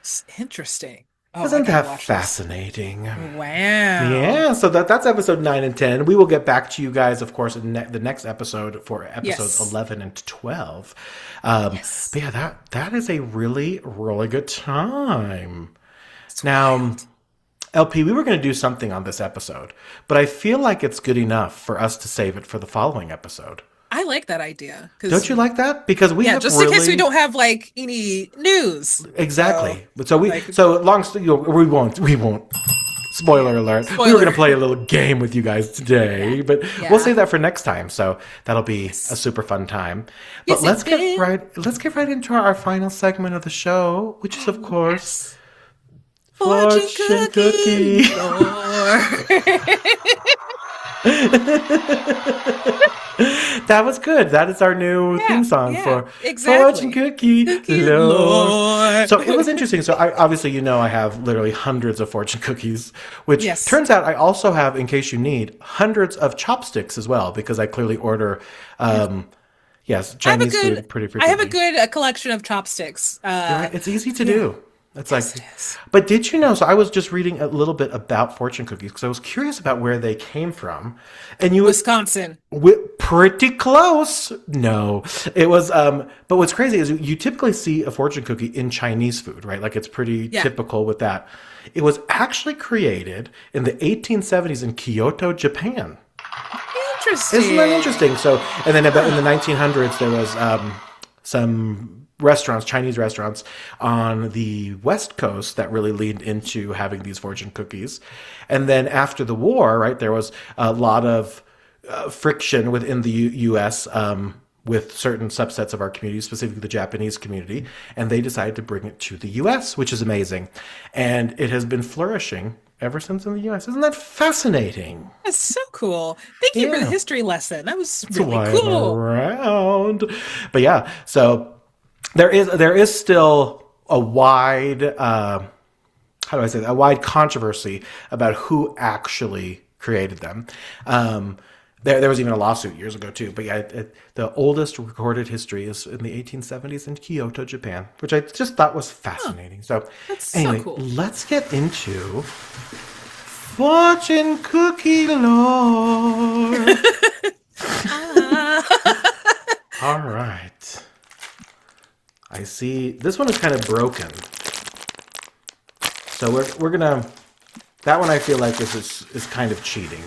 it's interesting. Oh, isn't that fascinating? Wow. Yeah, so that's episode 9 and 10. We will get back to you guys, of course, in the next episode for episodes 11 and 12. But yeah, that is a really, really good time. Now, LP, we were going to do something on this episode, but I feel like it's good enough for us to save it for the following episode. I like that idea. Don't you like that? Because we have just in case we don't have like any news. Exactly. We won't. Spoiler alert. We were going to play a little game with you guys today, but we'll save that for next time. So that'll be a super fun time. But let's get right into our final segment of the show, which is of course Fortune Cookie. That was good. That is our new theme song for Fortune Cookie Lord. So it was interesting. So obviously, I have literally hundreds of fortune cookies, which turns out I also have, in case you need, hundreds of chopsticks as well, because I clearly order, Chinese food pretty frequently. I have a good collection of chopsticks. It's easy to do. It's but did you know? So I was just reading a little bit about fortune cookies because I was curious about where they came from. And Wisconsin. Pretty close. No, it was. But what's crazy is you typically see a fortune cookie in Chinese food, right? Like it's pretty typical with that. It was actually created in the 1870s in Kyoto, Japan. Interesting. Isn't that interesting? So, and then about in the 1900s, there was some Chinese restaurants on the West Coast that really leaned into having these fortune cookies. And then after the war, right, there was a lot of friction within the U.S. With certain subsets of our community, specifically the Japanese community, and they decided to bring it to the U.S., which is amazing. And it has been flourishing ever since in the U.S. Isn't that fascinating? That's so cool. Thank you for the history lesson. That was That's really why cool. I'm around. But yeah, so there is still a wide how do I say that? A wide controversy about who actually created them. There was even a lawsuit years ago too. But yeah, the oldest recorded history is in the 1870s in Kyoto, Japan, which I just thought was fascinating. So That's anyway, so cool. let's get into fortune cookie lore. All right. I see this one is kind of broken. So we're gonna, that one I feel like is kind of cheating.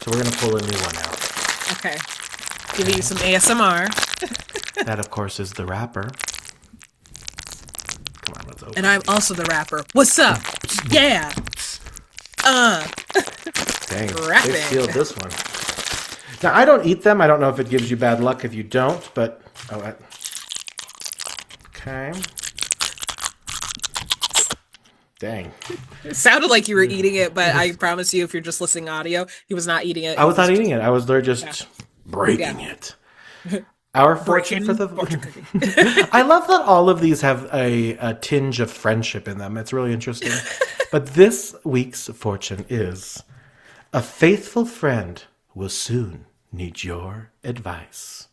So we're gonna pull a new one out. Okay. Giving you some ASMR. That of course is the wrapper. Come on, let's open. And I'm also the rapper. What's up? Yeah. Dang, Wrapping. they sealed this one. Now I don't eat them. I don't know if it gives you bad luck if you don't, but okay. Dang. It sounded like you were eating it, but I promise you, if you're just listening audio, he was not eating it. I was not eating it. I was there just breaking it. Our fortune for the fortune cookie. I love that all of these have a tinge of friendship in them. It's really interesting. But this week's fortune is: a faithful friend will soon need your advice.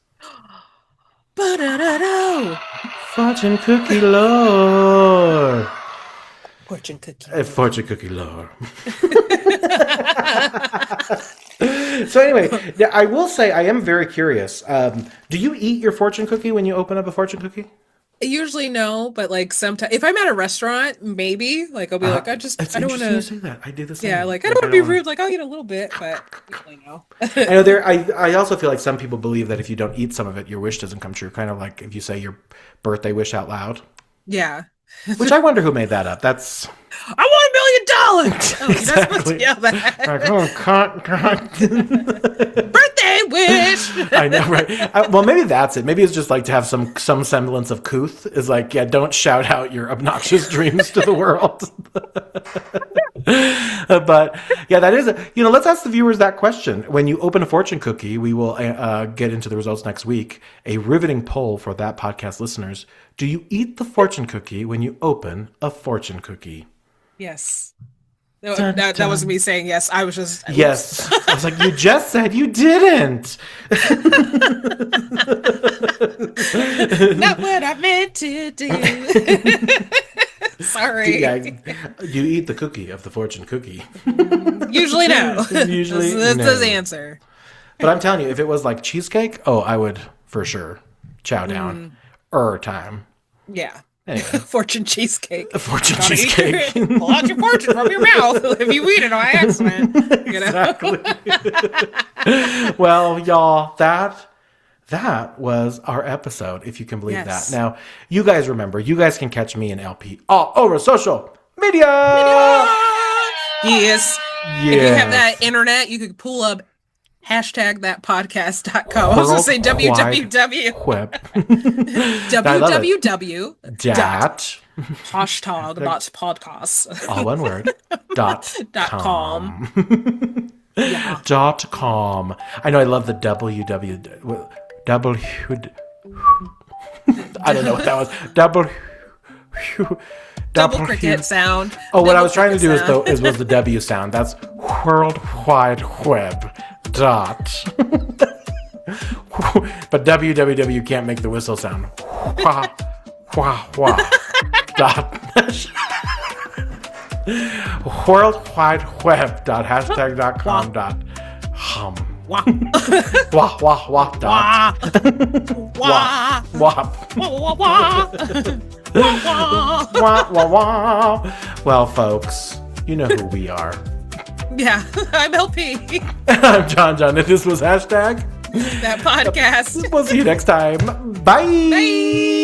Ba-da-da-do. Fortune cookie lore. Fortune cookie. Fortune cookie lore. So anyway, I will say I am very curious. Do you eat your fortune cookie when you open up a fortune cookie? Usually no, but like sometimes if I'm at a restaurant, maybe like I'll be like, I don't want You to. say that. I do the same. Yeah, like I don't want to be rude. Like I'll eat a little bit, but usually no. I know I also feel like some people believe that if you don't eat some of it, your wish doesn't come true. Kind of like if you say your birthday wish out loud. Yeah. Which I wonder who made that up. That's I want $1 million. Oh, you're not supposed exactly. to yell that. Like, oh, Birthday wish. I know, right? Well, maybe that's it. Maybe it's just like to have some semblance of couth. Is like, yeah, don't shout out your obnoxious dreams to the world. But yeah, that is let's ask the viewers that question. When you open a fortune cookie, we will get into the results next week. A riveting poll for that podcast listeners. Do you eat the fortune cookie when you open a fortune cookie? Yes. That wasn't me saying yes. I was just yes. I was like, you just said you didn't. Not what I meant to do. Sorry. Yeah, you eat the cookie of the fortune cookie. Usually no. Usually that's no. the answer. But I'm telling you, if it was like cheesecake, I would for sure chow down. Time. Yeah. Anyway. Fortune cheesecake. A fortune cheesecake. Pull out your fortune from your mouth if you eat it by accident. You know? Exactly. Well, y'all, that was our episode, if you can believe that. Now, you guys remember, you guys can catch me and LP all over social media. Yes. If you have that internet, you could pull up #thatpodcast.com. I was going to say www. Web. www. Dat. #podcast. All one word. .com. Yeah. .com. I know I love the www. I don't know what that was. Double cricket sound. Oh, what I was trying to do was the W sound. That's World Wide Web. But www can't make the whistle sound. Wah, wah, wah. World Wide Web. #.com. Wah. Wah, wah, wah. Wah. Wah. Wah. Wah. Wah. Wah, wah, wah. Well, folks, you know who we are. Yeah, I'm LP. I'm John, and this was #thatpodcast. That podcast. We'll see you next time. Bye. Bye.